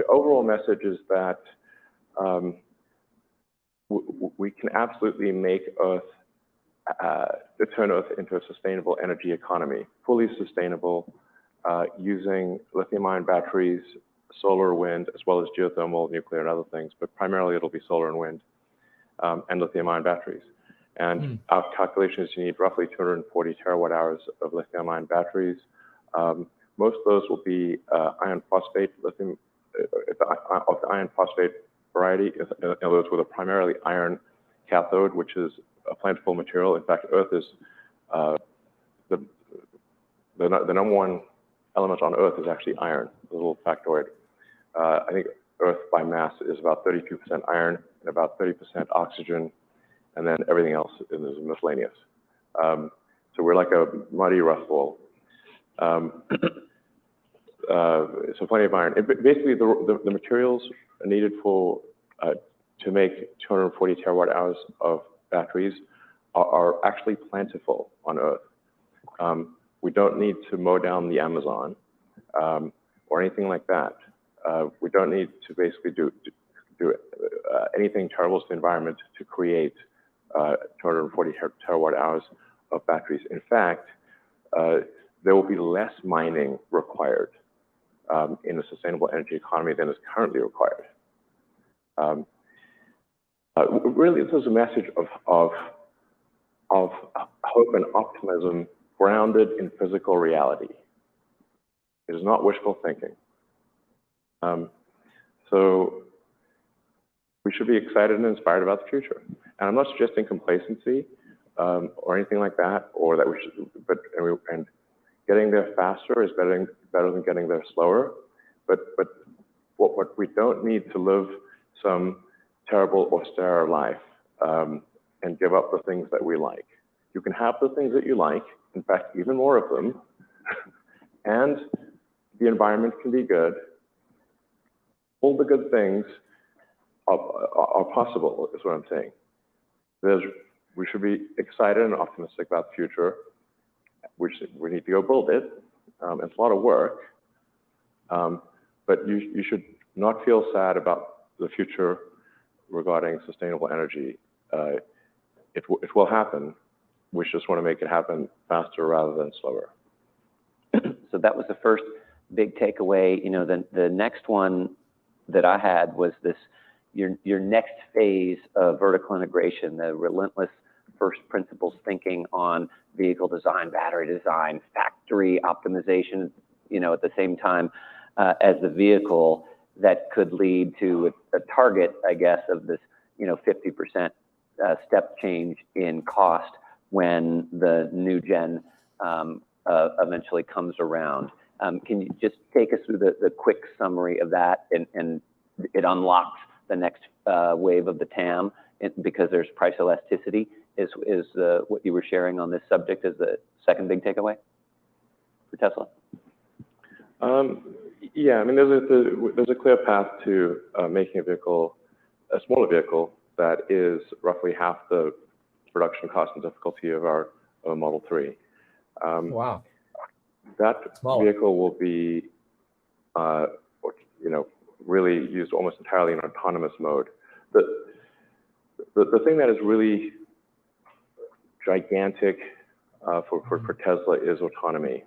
overall message is that we can absolutely make Earth, turn Earth into a sustainable energy economy, fully sustainable, using lithium-ion batteries, solar, wind, as well as geothermal, nuclear, and other things, but primarily it'll be solar and wind, and lithium-ion batteries. And our calculations, you need roughly 240 terawatt hours of lithium-ion batteries. Most of those will be iron phosphate lithium, of the iron phosphate variety. In other words, with a primarily iron cathode, which is a plentiful material. In fact, Earth is the number one element on Earth is actually iron. A little factoid. I think Earth by mass is about 32% iron and about 30% oxygen, and then everything else is miscellaneous. So we're like a muddy rust ball. So plenty of iron. Basically, the materials needed to make 240 terawatt hours of batteries are actually plentiful on Earth. We don't need to mow down the Amazon or anything like that. We don't need to basically do anything terrible to the environment to create 240 terawatt hours of batteries. In fact, there will be less mining required in a sustainable energy economy than is currently required. Really, this is a message of hope and optimism grounded in physical reality. It is not wishful thinking. So we should be excited and inspired about the future. And I'm not suggesting complacency or anything like that, or that we should, and getting there faster is better than getting there slower. But what we don't need to live some terrible austere life and give up the things that we like. You can have the things that you like, in fact, even more of them, and the environment can be good. All the good things are possible, is what I'm saying. We should be excited and optimistic about the future. We need to go build it. It's a lot of work, but you should not feel sad about the future regarding sustainable energy. It will happen. We just want to make it happen faster rather than slower. So that was the first big takeaway. You know, the next one that I had was this, your next phase of vertical integration, the relentless first principles thinking on vehicle design, battery design, factory optimization, you know, at the same time as the vehicle, that could lead to a target, I guess, of this, you know, 50% step change in cost when the new gen eventually comes around. Can you just take us through the quick summary of that, and it unlocks the next wave of the TAM because there's price elasticity, is what you were sharing on this subject as the second big takeaway for Tesla? Yeah, I mean, there's a clear path to making a smaller vehicle that is roughly half the production cost and difficulty of our Model 3. Wow. That Smaller. vehicle will be, you know, really used almost entirely in autonomous mode. The thing that is really gigantic for Tesla is autonomy.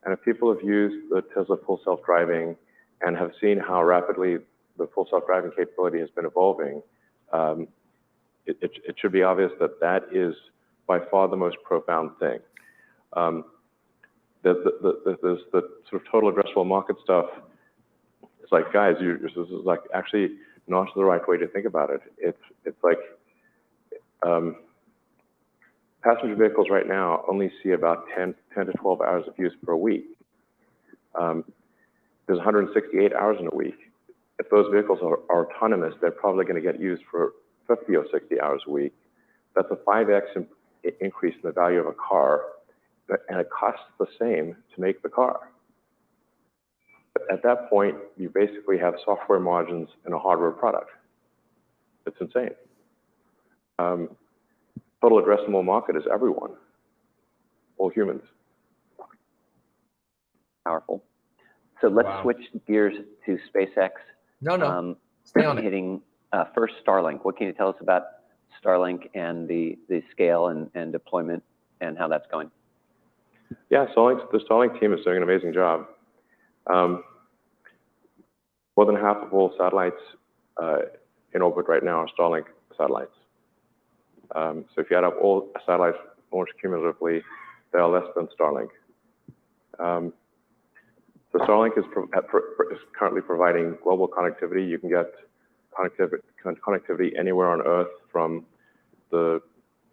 And if people have used the Tesla full self-driving and have seen how rapidly the full self-driving capability has been evolving, it should be obvious that that is by far the most profound thing. There's the sort of total addressable market stuff. It's like, guys, this is like actually not the right way to think about it. It's like passenger vehicles right now only see about 10 to 12 hours of use per week. There's 168 hours in a week. If those vehicles are autonomous, they're probably going to get used for 50 or 60 hours a week. That's a 5x increase in the value of a car, and it costs the same to make the car. But at that point, you basically have software margins in a hardware product. It's insane. Total addressable market is everyone, all humans. Powerful. So let's Wow. switch gears to SpaceX. No. Stay on it. Hitting first Starlink. What can you tell us about Starlink and the scale and deployment and how that's going? Yeah, the Starlink team is doing an amazing job. More than half of all satellites in orbit right now are Starlink satellites. So if you add up all satellites launched cumulatively, they are less than Starlink. So Starlink is currently providing global connectivity. You can get connectivity anywhere on Earth, from the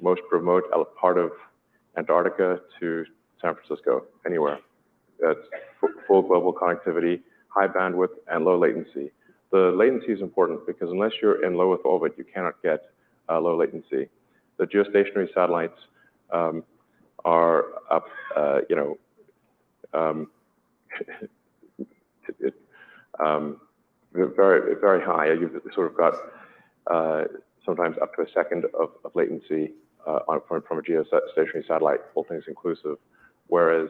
most remote part of Antarctica to San Francisco, anywhere. That's full global connectivity, high bandwidth, and low latency. The latency is important because unless you're in low Earth orbit, you cannot get low latency. The geostationary satellites are up, very, very high. You've sort of got sometimes up to a second of latency from a geostationary satellite, all things inclusive. Whereas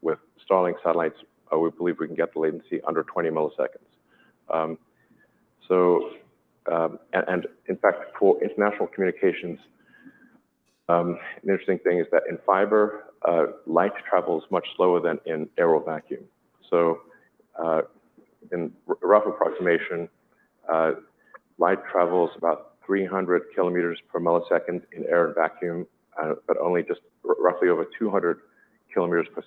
with Starlink satellites, we believe we can get the latency under 20 milliseconds. And in fact, for international communications, an interesting thing is that in fiber, light travels much slower than in air or vacuum. So in rough approximation, light travels about 300 kilometers per millisecond in air and vacuum, but only just roughly over 200 kilometers per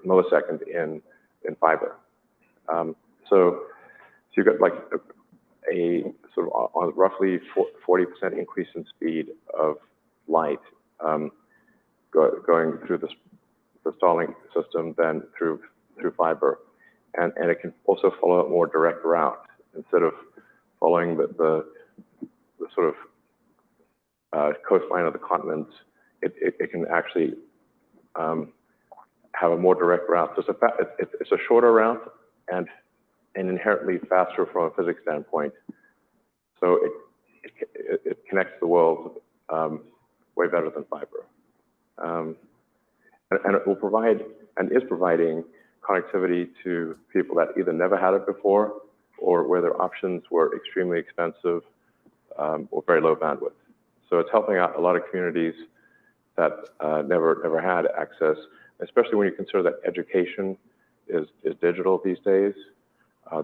millisecond in fiber. So you've got like a sort of on roughly 40% increase in speed of light going through the Starlink system than through fiber, and it can also follow a more direct route instead of following the sort of coastline of the continents. It can actually have a more direct route. So it's a shorter route and inherently faster from a physics standpoint. So it connects the world way better than fiber. And it will provide and is providing connectivity to people that either never had it before or where their options were extremely expensive or very low bandwidth. So it's helping out a lot of communities that never had access, especially when you consider that education is digital these days.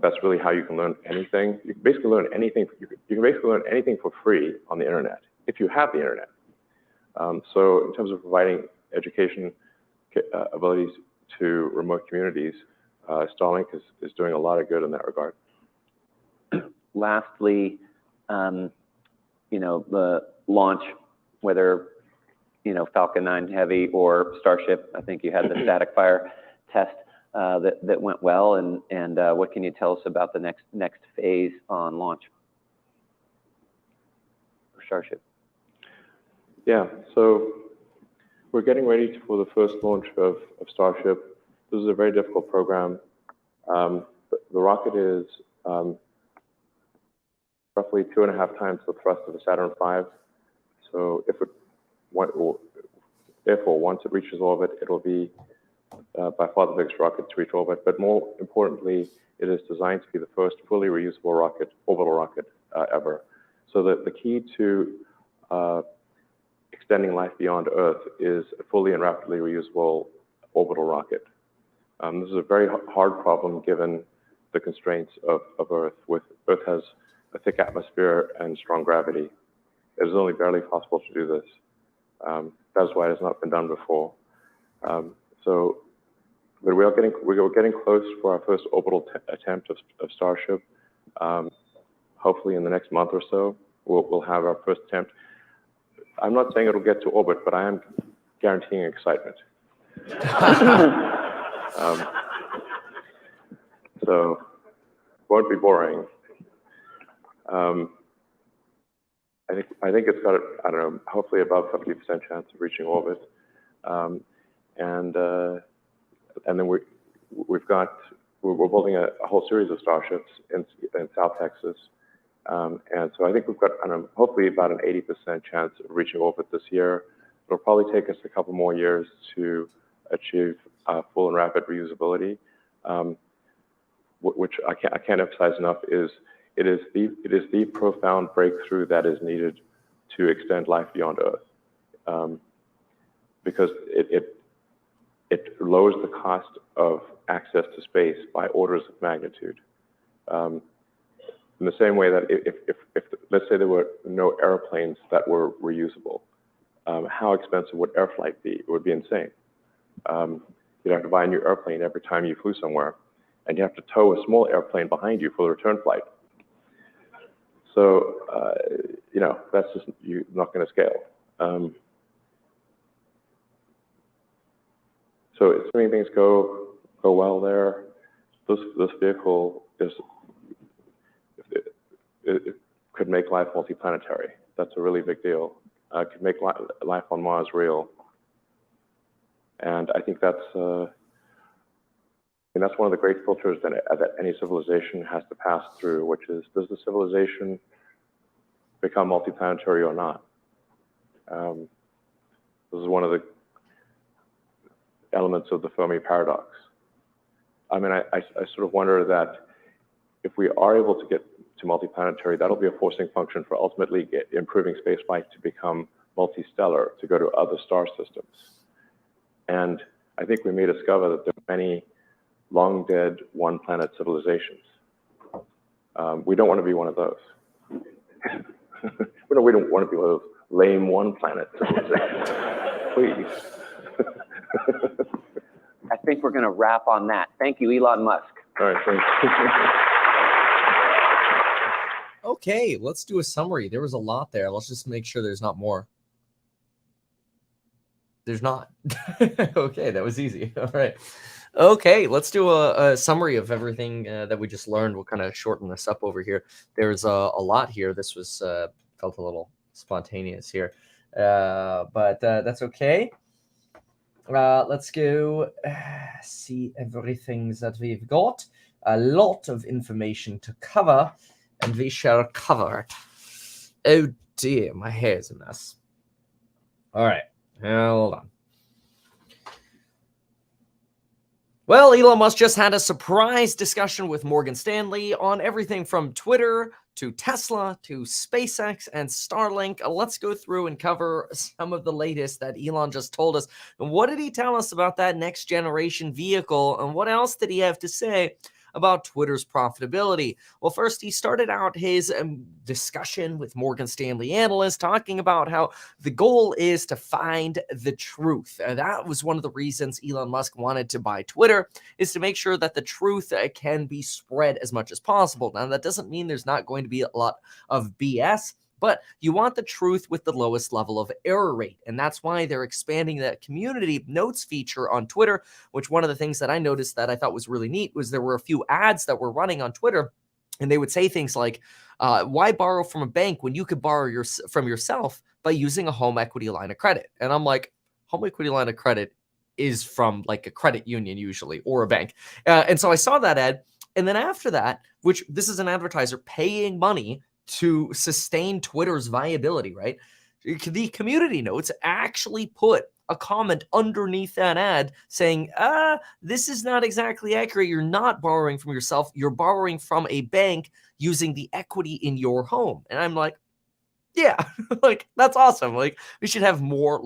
That's really how you can learn anything. You can basically learn anything. You can basically learn anything for free on the internet if you have the internet. So in terms of providing education abilities to remote communities, Starlink is doing a lot of good in that regard. Lastly, the launch, whether Falcon 9 Heavy or Starship, I think you had the static fire test that went well, and what can you tell us about the next phase on launch for Starship? Yeah, so we're getting ready for the first launch of Starship. This is a very difficult program. The rocket is roughly 2.5 times the thrust of a Saturn V. So if or once it reaches orbit, it'll be by far the biggest rocket to reach orbit. But more importantly, it is designed to be the first fully reusable orbital rocket ever. So the key to extending life beyond Earth is a fully and rapidly reusable orbital rocket. This is a very hard problem given the constraints of Earth. Earth has a thick atmosphere and strong gravity. It is only barely possible to do this. That's why it has not been done before. But we're getting close for our first orbital attempt of Starship. Hopefully in the next month or so, we'll have our first attempt. I'm not saying it'll get to orbit, but I am guaranteeing excitement. So it won't be boring. I think it's got, I don't know, hopefully above 50% chance of reaching orbit. And then we're building a whole series of Starships in South Texas. And so I think we've got, hopefully about an 80% chance of reaching orbit this year. It'll probably take us a couple more years to achieve full and rapid reusability, which I can't emphasize enough is it is the profound breakthrough that is needed to extend life beyond Earth, because it lowers the cost of access to space by orders of magnitude. In the same way that if let's say there were no airplanes that were reusable, how expensive would air flight be? It would be insane. You'd have to buy a new airplane every time you flew somewhere, and you have to tow a small airplane behind you for the return flight. So, that's just not going to scale. So assuming things go well there, this vehicle it could make life multiplanetary. That's a really big deal. It could make life on Mars real. And I think that's one of the great filters that any civilization has to pass through, which is, does the civilization become multiplanetary or not. This is one of the elements of the Fermi paradox. I mean, I sort of wonder that if we are able to get to multiplanetary, that'll be a forcing function for ultimately improving spaceflight to become multistellar, to go to other star systems. And I think we may discover that there are many long dead one planet civilizations. We don't want to be one of those. we don't want to be one of those lame one planet civilizations. Please. I think we're going to wrap on that. Thank you, Elon Musk. All right, thanks. Okay, let's do a summary. There was a lot there. Let's just make sure there's not more. There's not. Okay, that was easy. All right. Okay, let's do a summary of everything that we just learned. We'll kind of shorten this up over here. There's a lot here. This was felt a little spontaneous here, but that's okay. Let's go see everything that we've got. A lot of information to cover, and we shall cover it. Oh dear, my hair's a mess. All right, hold on. Well, Elon Musk just had a surprise discussion with Morgan Stanley on everything from Twitter to Tesla to SpaceX and Starlink. Let's go through and cover some of the latest that Elon just told us. And what did he tell us about that next generation vehicle? And what else did he have to say about Twitter's profitability? Well, first, he started out his discussion with Morgan Stanley analysts talking about how the goal is to find the truth. That was one of the reasons Elon Musk wanted to buy Twitter, is to make sure that the truth can be spread as much as possible. Now, that doesn't mean there's not going to be a lot of BS, but you want the truth with the lowest level of error rate. And that's why they're expanding that community notes feature on Twitter, which one of the things that I noticed that I thought was really neat was there were a few ads that were running on Twitter, and they would say things like, why borrow from a bank when you could borrow from yourself by using a home equity line of credit? And I'm like, home equity line of credit is from like a credit union usually, or a bank. And so I saw that ad. And then after that, which this is an advertiser paying money to sustain Twitter's viability, right? The community notes actually put a comment underneath that ad saying, this is not exactly accurate. You're not borrowing from yourself. You're borrowing from a bank using the equity in your home. And I'm like, yeah, like that's awesome. Like we should have more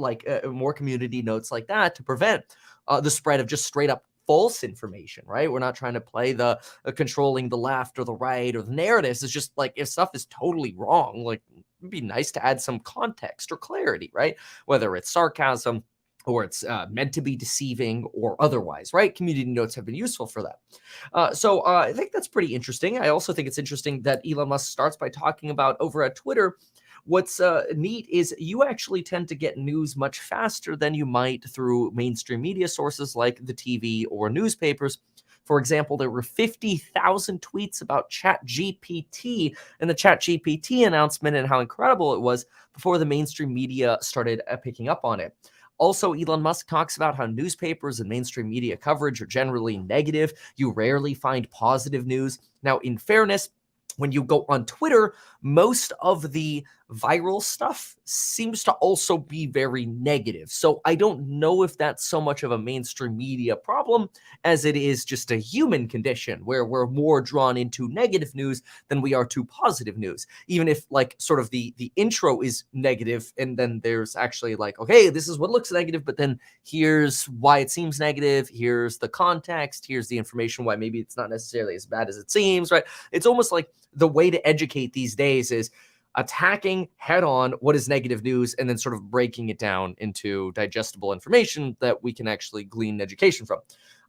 more community notes like that to prevent the spread of just straight up false information, right? We're not trying to play the controlling the left or the right or the narratives. It's just like if stuff is totally wrong, like it'd be nice to add some context or clarity, right? Whether it's sarcasm or it's meant to be deceiving or otherwise, right? Community notes have been useful for that. So I think that's pretty interesting. I also think it's interesting that Elon Musk starts by talking about over at Twitter. What's neat is you actually tend to get news much faster than you might through mainstream media sources like the TV or newspapers. For example, there were 50,000 tweets about ChatGPT and the ChatGPT announcement and how incredible it was before the mainstream media started picking up on it. Also, Elon Musk talks about how newspapers and mainstream media coverage are generally negative. You rarely find positive news. Now, in fairness, when you go on Twitter, most of the viral stuff seems to also be very negative. So I don't know if that's so much of a mainstream media problem as it is just a human condition where we're more drawn into negative news than we are to positive news. Even if like sort of the intro is negative and then there's actually like, okay, this is what looks negative, but then here's why it seems negative. Here's the context. Here's the information why maybe it's not necessarily as bad as it seems, right? It's almost like the way to educate these days is attacking head on what is negative news and then sort of breaking it down into digestible information that we can actually glean education from.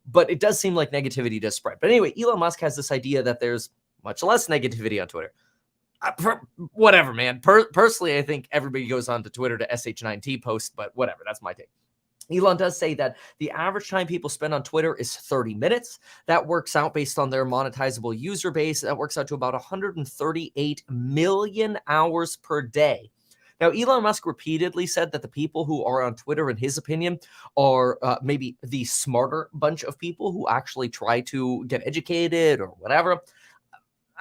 But it does seem like negativity does spread. But anyway, Elon Musk has this idea that there's much less negativity on Twitter. Whatever, man. Personally, I think everybody goes on to Twitter to SH9T post, but whatever. That's my take. Elon does say that the average time people spend on Twitter is 30 minutes. That works out based on their monetizable user base. That works out to about 138 million hours per day. Now, Elon Musk repeatedly said that the people who are on Twitter, in his opinion, are maybe the smarter bunch of people who actually try to get educated or whatever.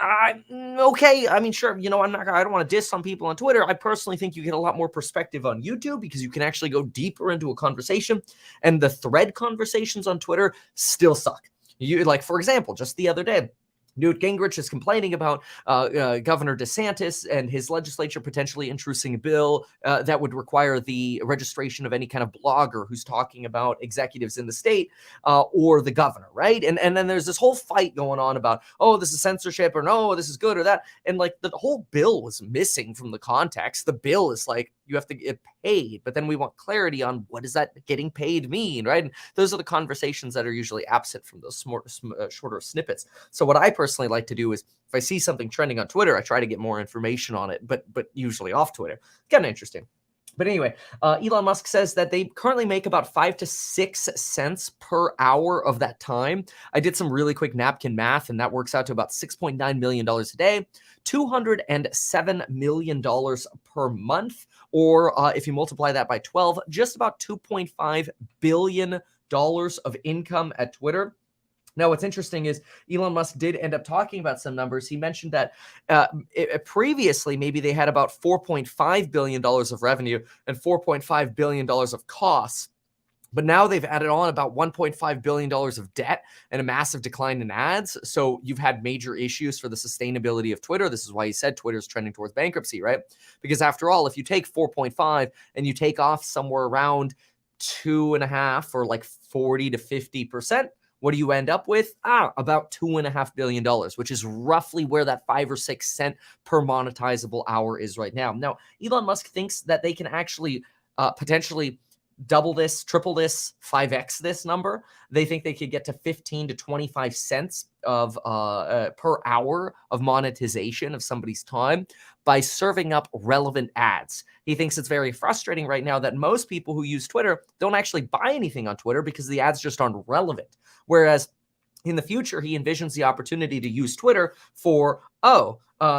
Okay. I mean, sure. I don't want to diss some people on Twitter. I personally think you get a lot more perspective on YouTube because you can actually go deeper into a conversation, and the thread conversations on Twitter still suck. Like, for example, just the other day, Newt Gingrich is complaining about Governor DeSantis and his legislature potentially introducing a bill that would require the registration of any kind of blogger who's talking about executives in the state or the governor, right? And then there's this whole fight going on about, oh, this is censorship, or no, this is good, or that. And like the whole bill was missing from the context. The bill is like, you have to get paid, but then we want clarity on what does that getting paid mean, right? And those are the conversations that are usually absent from those shorter snippets. So what I personally like to do is, if I see something trending on Twitter, I try to get more information on it, but usually off Twitter. Kind of interesting. But anyway, Elon Musk says that they currently make about 5 to 6 cents per hour of that time. I did some really quick napkin math, and that works out to about $6.9 million a day, $207 million per month, or if you multiply that by 12, just about $2.5 billion of income at Twitter. Now, what's interesting is Elon Musk did end up talking about some numbers. He mentioned that previously, maybe they had about $4.5 billion of revenue and $4.5 billion of costs. But now they've added on about $1.5 billion of debt and a massive decline in ads. So you've had major issues for the sustainability of Twitter. This is why he said Twitter's trending towards bankruptcy, right? Because after all, if you take 4.5 and you take off somewhere around 2.5 or like 40 to 50%, what do you end up with? About $2.5 billion, which is roughly where that 5 or 6 cent per monetizable hour is right now. Now, Elon Musk thinks that they can actually potentially double this, triple this, 5x this number. They think they could get to 15 to 25 cents of per hour of monetization of somebody's time by serving up relevant ads. He thinks it's very frustrating right now that most people who use Twitter don't actually buy anything on Twitter because the ads just aren't relevant. Whereas in the future, he envisions the opportunity to use Twitter for,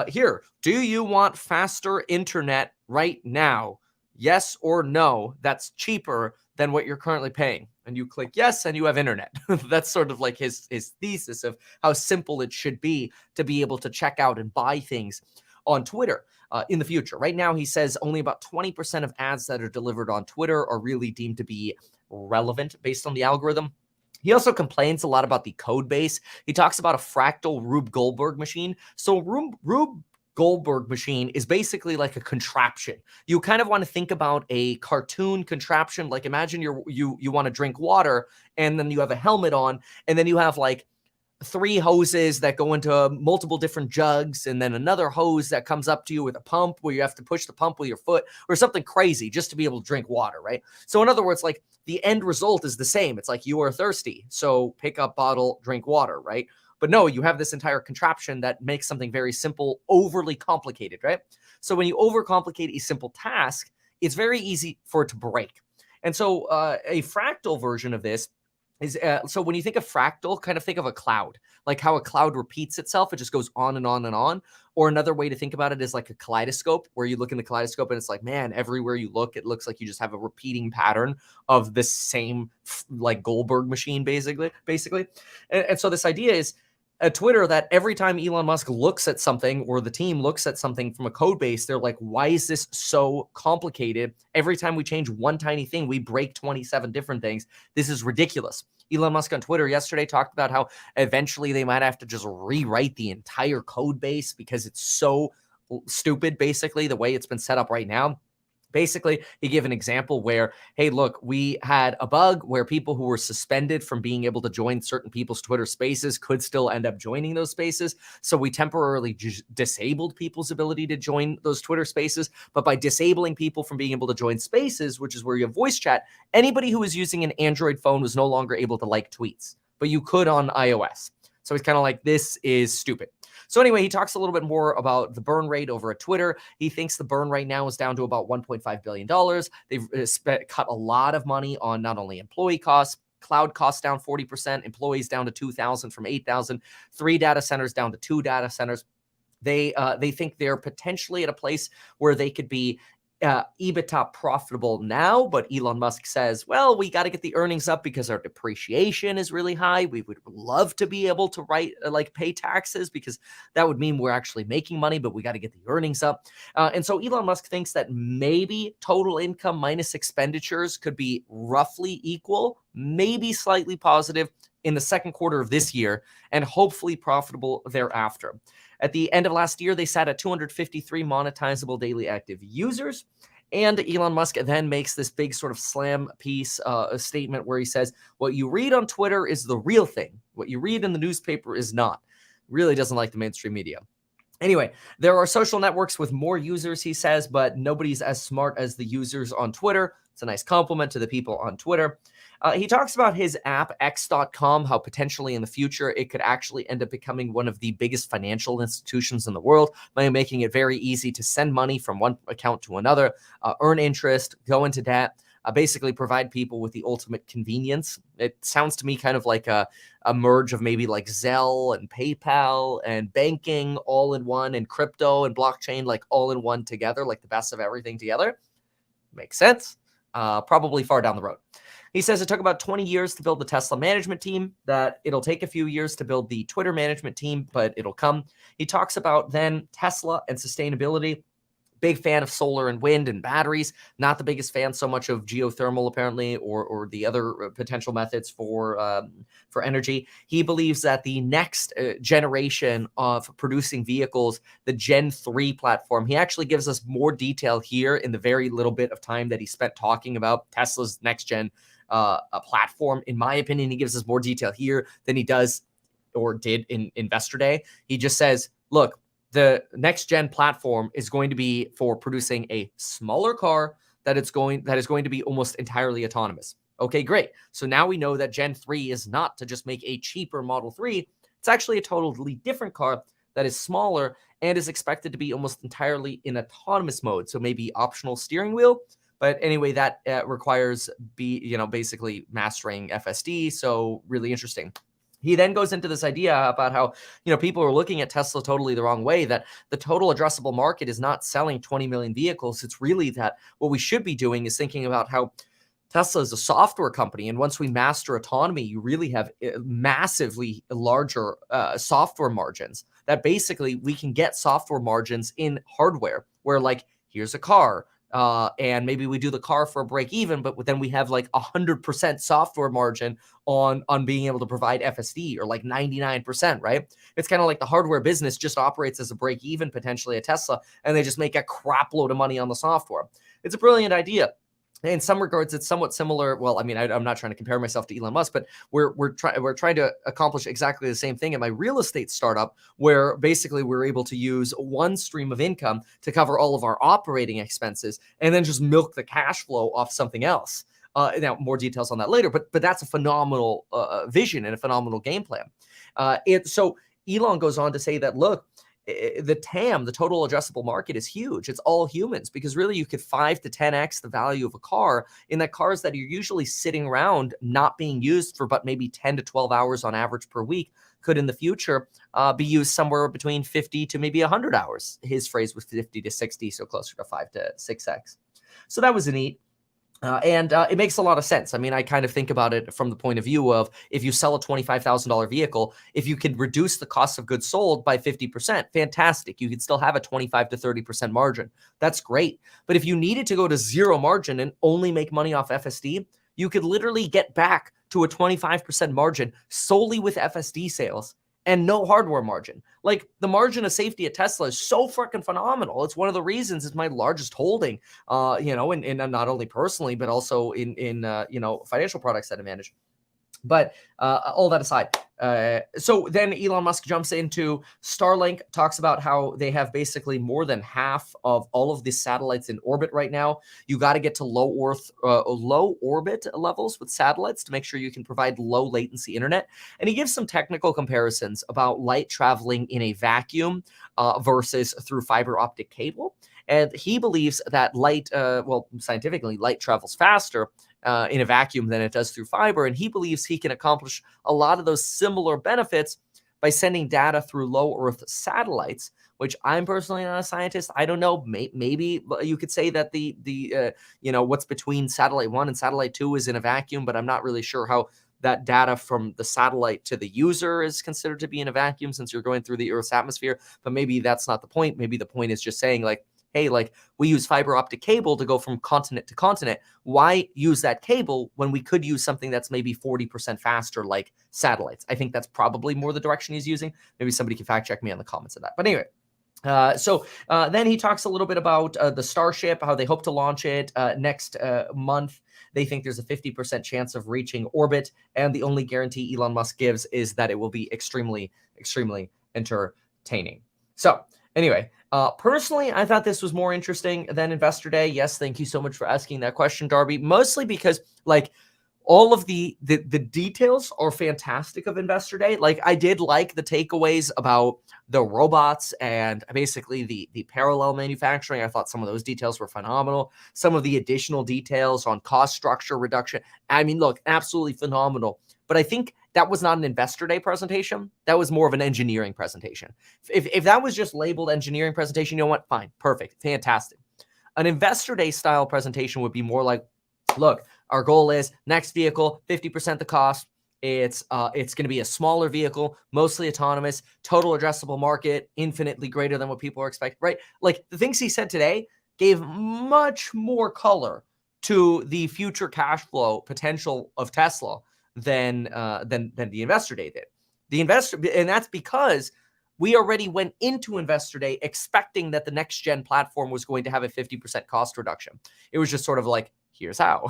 here, do you want faster internet right now? Yes or no, that's cheaper than what you're currently paying. And you click yes, and you have internet. That's sort of like his thesis of how simple it should be to be able to check out and buy things on Twitter in the future. Right now, he says only about 20% of ads that are delivered on Twitter are really deemed to be relevant based on the algorithm. He also complains a lot about the code base. He talks about a fractal Rube Goldberg machine. So Rube Goldberg machine is basically like a contraption. You kind of want to think about a cartoon contraption. Like imagine you want to drink water, and then you have a helmet on, and then you have like 3 hoses that go into multiple different jugs, and then another hose that comes up to you with a pump where you have to push the pump with your foot or something crazy just to be able to drink water, right? So in other words, like the end result is the same. It's like you are thirsty, so pick up bottle, drink water, right? But no, you have this entire contraption that makes something very simple overly complicated, right? So when you overcomplicate a simple task, it's very easy for it to break. And so a fractal version of this is, so when you think of fractal, kind of think of a cloud, like how a cloud repeats itself. It just goes on and on and on. Or another way to think about it is like a kaleidoscope, where you look in the kaleidoscope and it's like, man, everywhere you look, it looks like you just have a repeating pattern of this same like Goldberg machine, basically. And so this idea is at Twitter that every time Elon Musk looks at something, or the team looks at something from a code base, they're like, why is this so complicated? Every time we change one tiny thing, we break 27 different things. This is ridiculous. Elon Musk on Twitter yesterday talked about how eventually they might have to just rewrite the entire code base because it's so stupid, basically, the way it's been set up right now. Basically, he gave an example where, hey, look, we had a bug where people who were suspended from being able to join certain people's Twitter spaces could still end up joining those spaces. So we temporarily disabled people's ability to join those Twitter spaces. But by disabling people from being able to join spaces, which is where you have voice chat, anybody who was using an Android phone was no longer able to like tweets, but you could on iOS. So he's kind of like, this is stupid. So anyway, he talks a little bit more about the burn rate over at Twitter. He thinks the burn right now is down to about $1.5 billion. They've cut a lot of money on not only employee costs, cloud costs down 40%, employees down to 2,000 from 8,000, 3 data centers down to 2 data centers. They think they're potentially at a place where they could be EBITDA profitable now, but Elon Musk says, well, we got to get the earnings up because our depreciation is really high. We would love to be able to pay taxes because that would mean we're actually making money, but we got to get the earnings up. And so Elon Musk thinks that maybe total income minus expenditures could be roughly equal, maybe slightly positive in the second quarter of this year, and hopefully profitable thereafter. At the end of last year, they sat at 253 monetizable daily active users. And Elon Musk then makes this big sort of slam piece statement where he says, what you read on Twitter is the real thing. What you read in the newspaper is not. Really doesn't like the mainstream media. Anyway, there are social networks with more users, he says, but nobody's as smart as the users on Twitter. It's a nice compliment to the people on Twitter. He talks about his app, X.com, how potentially in the future it could actually end up becoming one of the biggest financial institutions in the world by making it very easy to send money from one account to another, earn interest, go into debt, basically provide people with the ultimate convenience. It sounds to me kind of like a merge of maybe like Zelle and PayPal and banking all in one, and crypto and blockchain like all in one together, like the best of everything together. Makes sense. Probably far down the road. He says it took about 20 years to build the Tesla management team, that it'll take a few years to build the Twitter management team, but it'll come. He talks about then Tesla and sustainability. Big fan of solar and wind and batteries. Not the biggest fan so much of geothermal, apparently, or the other potential methods for energy. He believes that the next generation of producing vehicles, the Gen 3 platform, he actually gives us more detail here in the very little bit of time that he spent talking about Tesla's next gen platform. In my opinion, he gives us more detail here than he does or did in Investor Day. He just says, look, the next gen platform is going to be for producing a smaller car that is going to be almost entirely autonomous. Okay, great. So now we know that Gen 3 is not to just make a cheaper Model 3. It's actually a totally different car that is smaller and is expected to be almost entirely in autonomous mode. So maybe optional steering wheel. But anyway, that requires basically mastering FSD. So really interesting. He then goes into this idea about how, people are looking at Tesla totally the wrong way, that the total addressable market is not selling 20 million vehicles. It's really that what we should be doing is thinking about how Tesla is a software company. And once we master autonomy, you really have massively larger software margins, that basically we can get software margins in hardware where, like, here's a car. And maybe we do the car for a break even, but then we have like 100% software margin on being able to provide FSD, or like 99%, right? It's kind of like the hardware business just operates as a break even potentially at Tesla, and they just make a crap load of money on the software. It's a brilliant idea. In some regards, it's somewhat similar. Well, I mean, I'm not trying to compare myself to Elon Musk, but we're trying to accomplish exactly the same thing at my real estate startup, where basically we're able to use one stream of income to cover all of our operating expenses, and then just milk the cash flow off something else. Now, more details on that later, but that's a phenomenal vision and a phenomenal game plan. So Elon goes on to say that, look, the TAM, the total addressable market, is huge. It's all humans, because really you could 5 to 10x the value of a car, in that cars that are usually sitting around not being used for but maybe 10 to 12 hours on average per week could in the future be used somewhere between 50 to maybe 100 hours. His phrase was 50 to 60, so closer to 5 to 6x. So that was neat. And it makes a lot of sense. I mean, I kind of think about it from the point of view of, if you sell a $25,000 vehicle, if you could reduce the cost of goods sold by 50%, fantastic. You could still have a 25 to 30% margin. That's great. But if you needed to go to zero margin and only make money off FSD, you could literally get back to a 25% margin solely with FSD sales and no hardware margin. Like, the margin of safety at Tesla is so freaking phenomenal. It's one of the reasons it's my largest holding, in not only personally, but also in financial products that I manage. But all that aside, so then Elon Musk jumps into Starlink, talks about how they have basically more than half of all of the satellites in orbit right now. You got to get to low orbit levels with satellites to make sure you can provide low latency internet. And he gives some technical comparisons about light traveling in a vacuum versus through fiber optic cable. And he believes that scientifically, light travels faster in a vacuum than it does through fiber. And he believes he can accomplish a lot of those similar benefits by sending data through low Earth satellites, which I'm personally not a scientist. I don't know. Maybe you could say that what's between satellite 1 and satellite 2 is in a vacuum, but I'm not really sure how that data from the satellite to the user is considered to be in a vacuum since you're going through the Earth's atmosphere. But maybe that's not the point. Maybe the point is just saying like, hey, like we use fiber optic cable to go from continent to continent. Why use that cable when we could use something that's maybe 40% faster like satellites? I think that's probably more the direction he's using. Maybe somebody can fact check me on the comments of that. But anyway, then he talks a little bit about the Starship, how they hope to launch it next month. They think there's a 50% chance of reaching orbit, and the only guarantee Elon Musk gives is that it will be extremely, extremely entertaining. So anyway, personally, I thought this was more interesting than Investor Day. Yes, thank you so much for asking that question, Darby. Mostly because like all of the details are fantastic of Investor Day. Like I did like the takeaways about the robots and basically the parallel manufacturing. I thought some of those details were phenomenal. Some of the additional details on cost structure reduction. I mean, look, absolutely phenomenal. But I think that was not an Investor Day presentation. That was more of an engineering presentation. If that was just labeled engineering presentation, you know what? Fine, perfect, fantastic. An Investor Day style presentation would be more like, look, our goal is next vehicle, 50% the cost. It's going to be a smaller vehicle, mostly autonomous, total addressable market, infinitely greater than what people are expecting, right? Like the things he said today gave much more color to the future cash flow potential of Tesla than the Investor Day did. And that's because we already went into Investor Day expecting that the next gen platform was going to have a 50% cost reduction. It was just sort of like, here's how,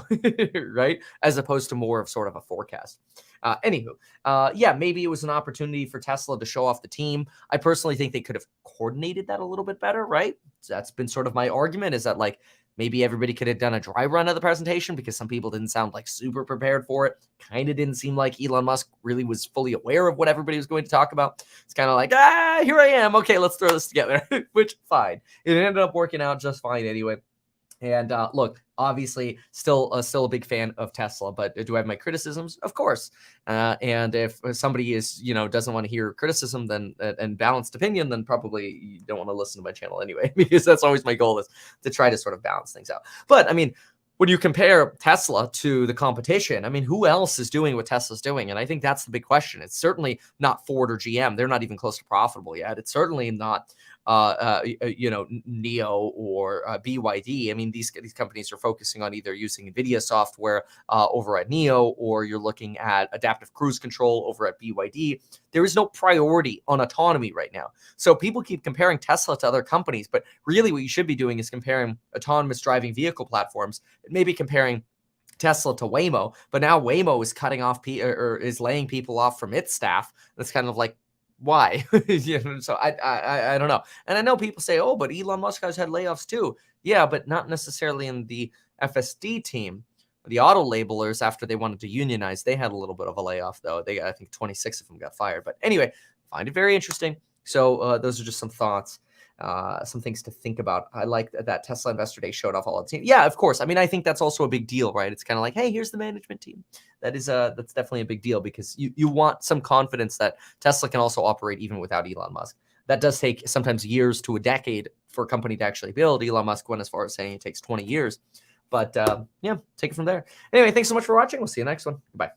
right? As opposed to more of sort of a forecast. Yeah, maybe it was an opportunity for Tesla to show off the team. I personally think they could have coordinated that a little bit better, right? So that's been sort of my argument, is that like maybe everybody could have done a dry run of the presentation because some people didn't sound like super prepared for it. Kind of didn't seem like Elon Musk really was fully aware of what everybody was going to talk about. It's kind of like, here I am. Okay, let's throw this together, which fine. It ended up working out just fine anyway. And look, obviously, still a big fan of Tesla, but do I have my criticisms? Of course. And if somebody doesn't want to hear criticism, then and balanced opinion, then probably you don't want to listen to my channel anyway, because that's always my goal, is to try to sort of balance things out. But I mean, when you compare Tesla to the competition, I mean, who else is doing what Tesla's doing? And I think that's the big question. It's certainly not Ford or GM. They're not even close to profitable yet. It's certainly not NIO or BYD. I mean, these companies are focusing on either using NVIDIA software over at NIO, or you're looking at adaptive cruise control over at BYD. There is no priority on autonomy right now. So people keep comparing Tesla to other companies, but really what you should be doing is comparing autonomous driving vehicle platforms, maybe comparing Tesla to Waymo. But now Waymo is cutting off or is laying people off from its staff. That's kind of like, why? So I don't know. And I know people say, oh, but Elon Musk has had layoffs too. Yeah, but not necessarily in the FSD team. The auto labelers, after they wanted to unionize, they had a little bit of a layoff, though. I think 26 of them got fired. But anyway, find it very interesting. So those are just some thoughts, some things to think about. I like that Tesla Investor Day showed off all the team. Yeah, of course. I mean, I think that's also a big deal, right? It's kind of like, hey, here's the management team. That's definitely a big deal, because you want some confidence that Tesla can also operate even without Elon Musk. That does take sometimes years to a decade for a company to actually build. Elon Musk went as far as saying it takes 20 years. But yeah, take it from there. Anyway, thanks so much for watching. We'll see you next one. Goodbye.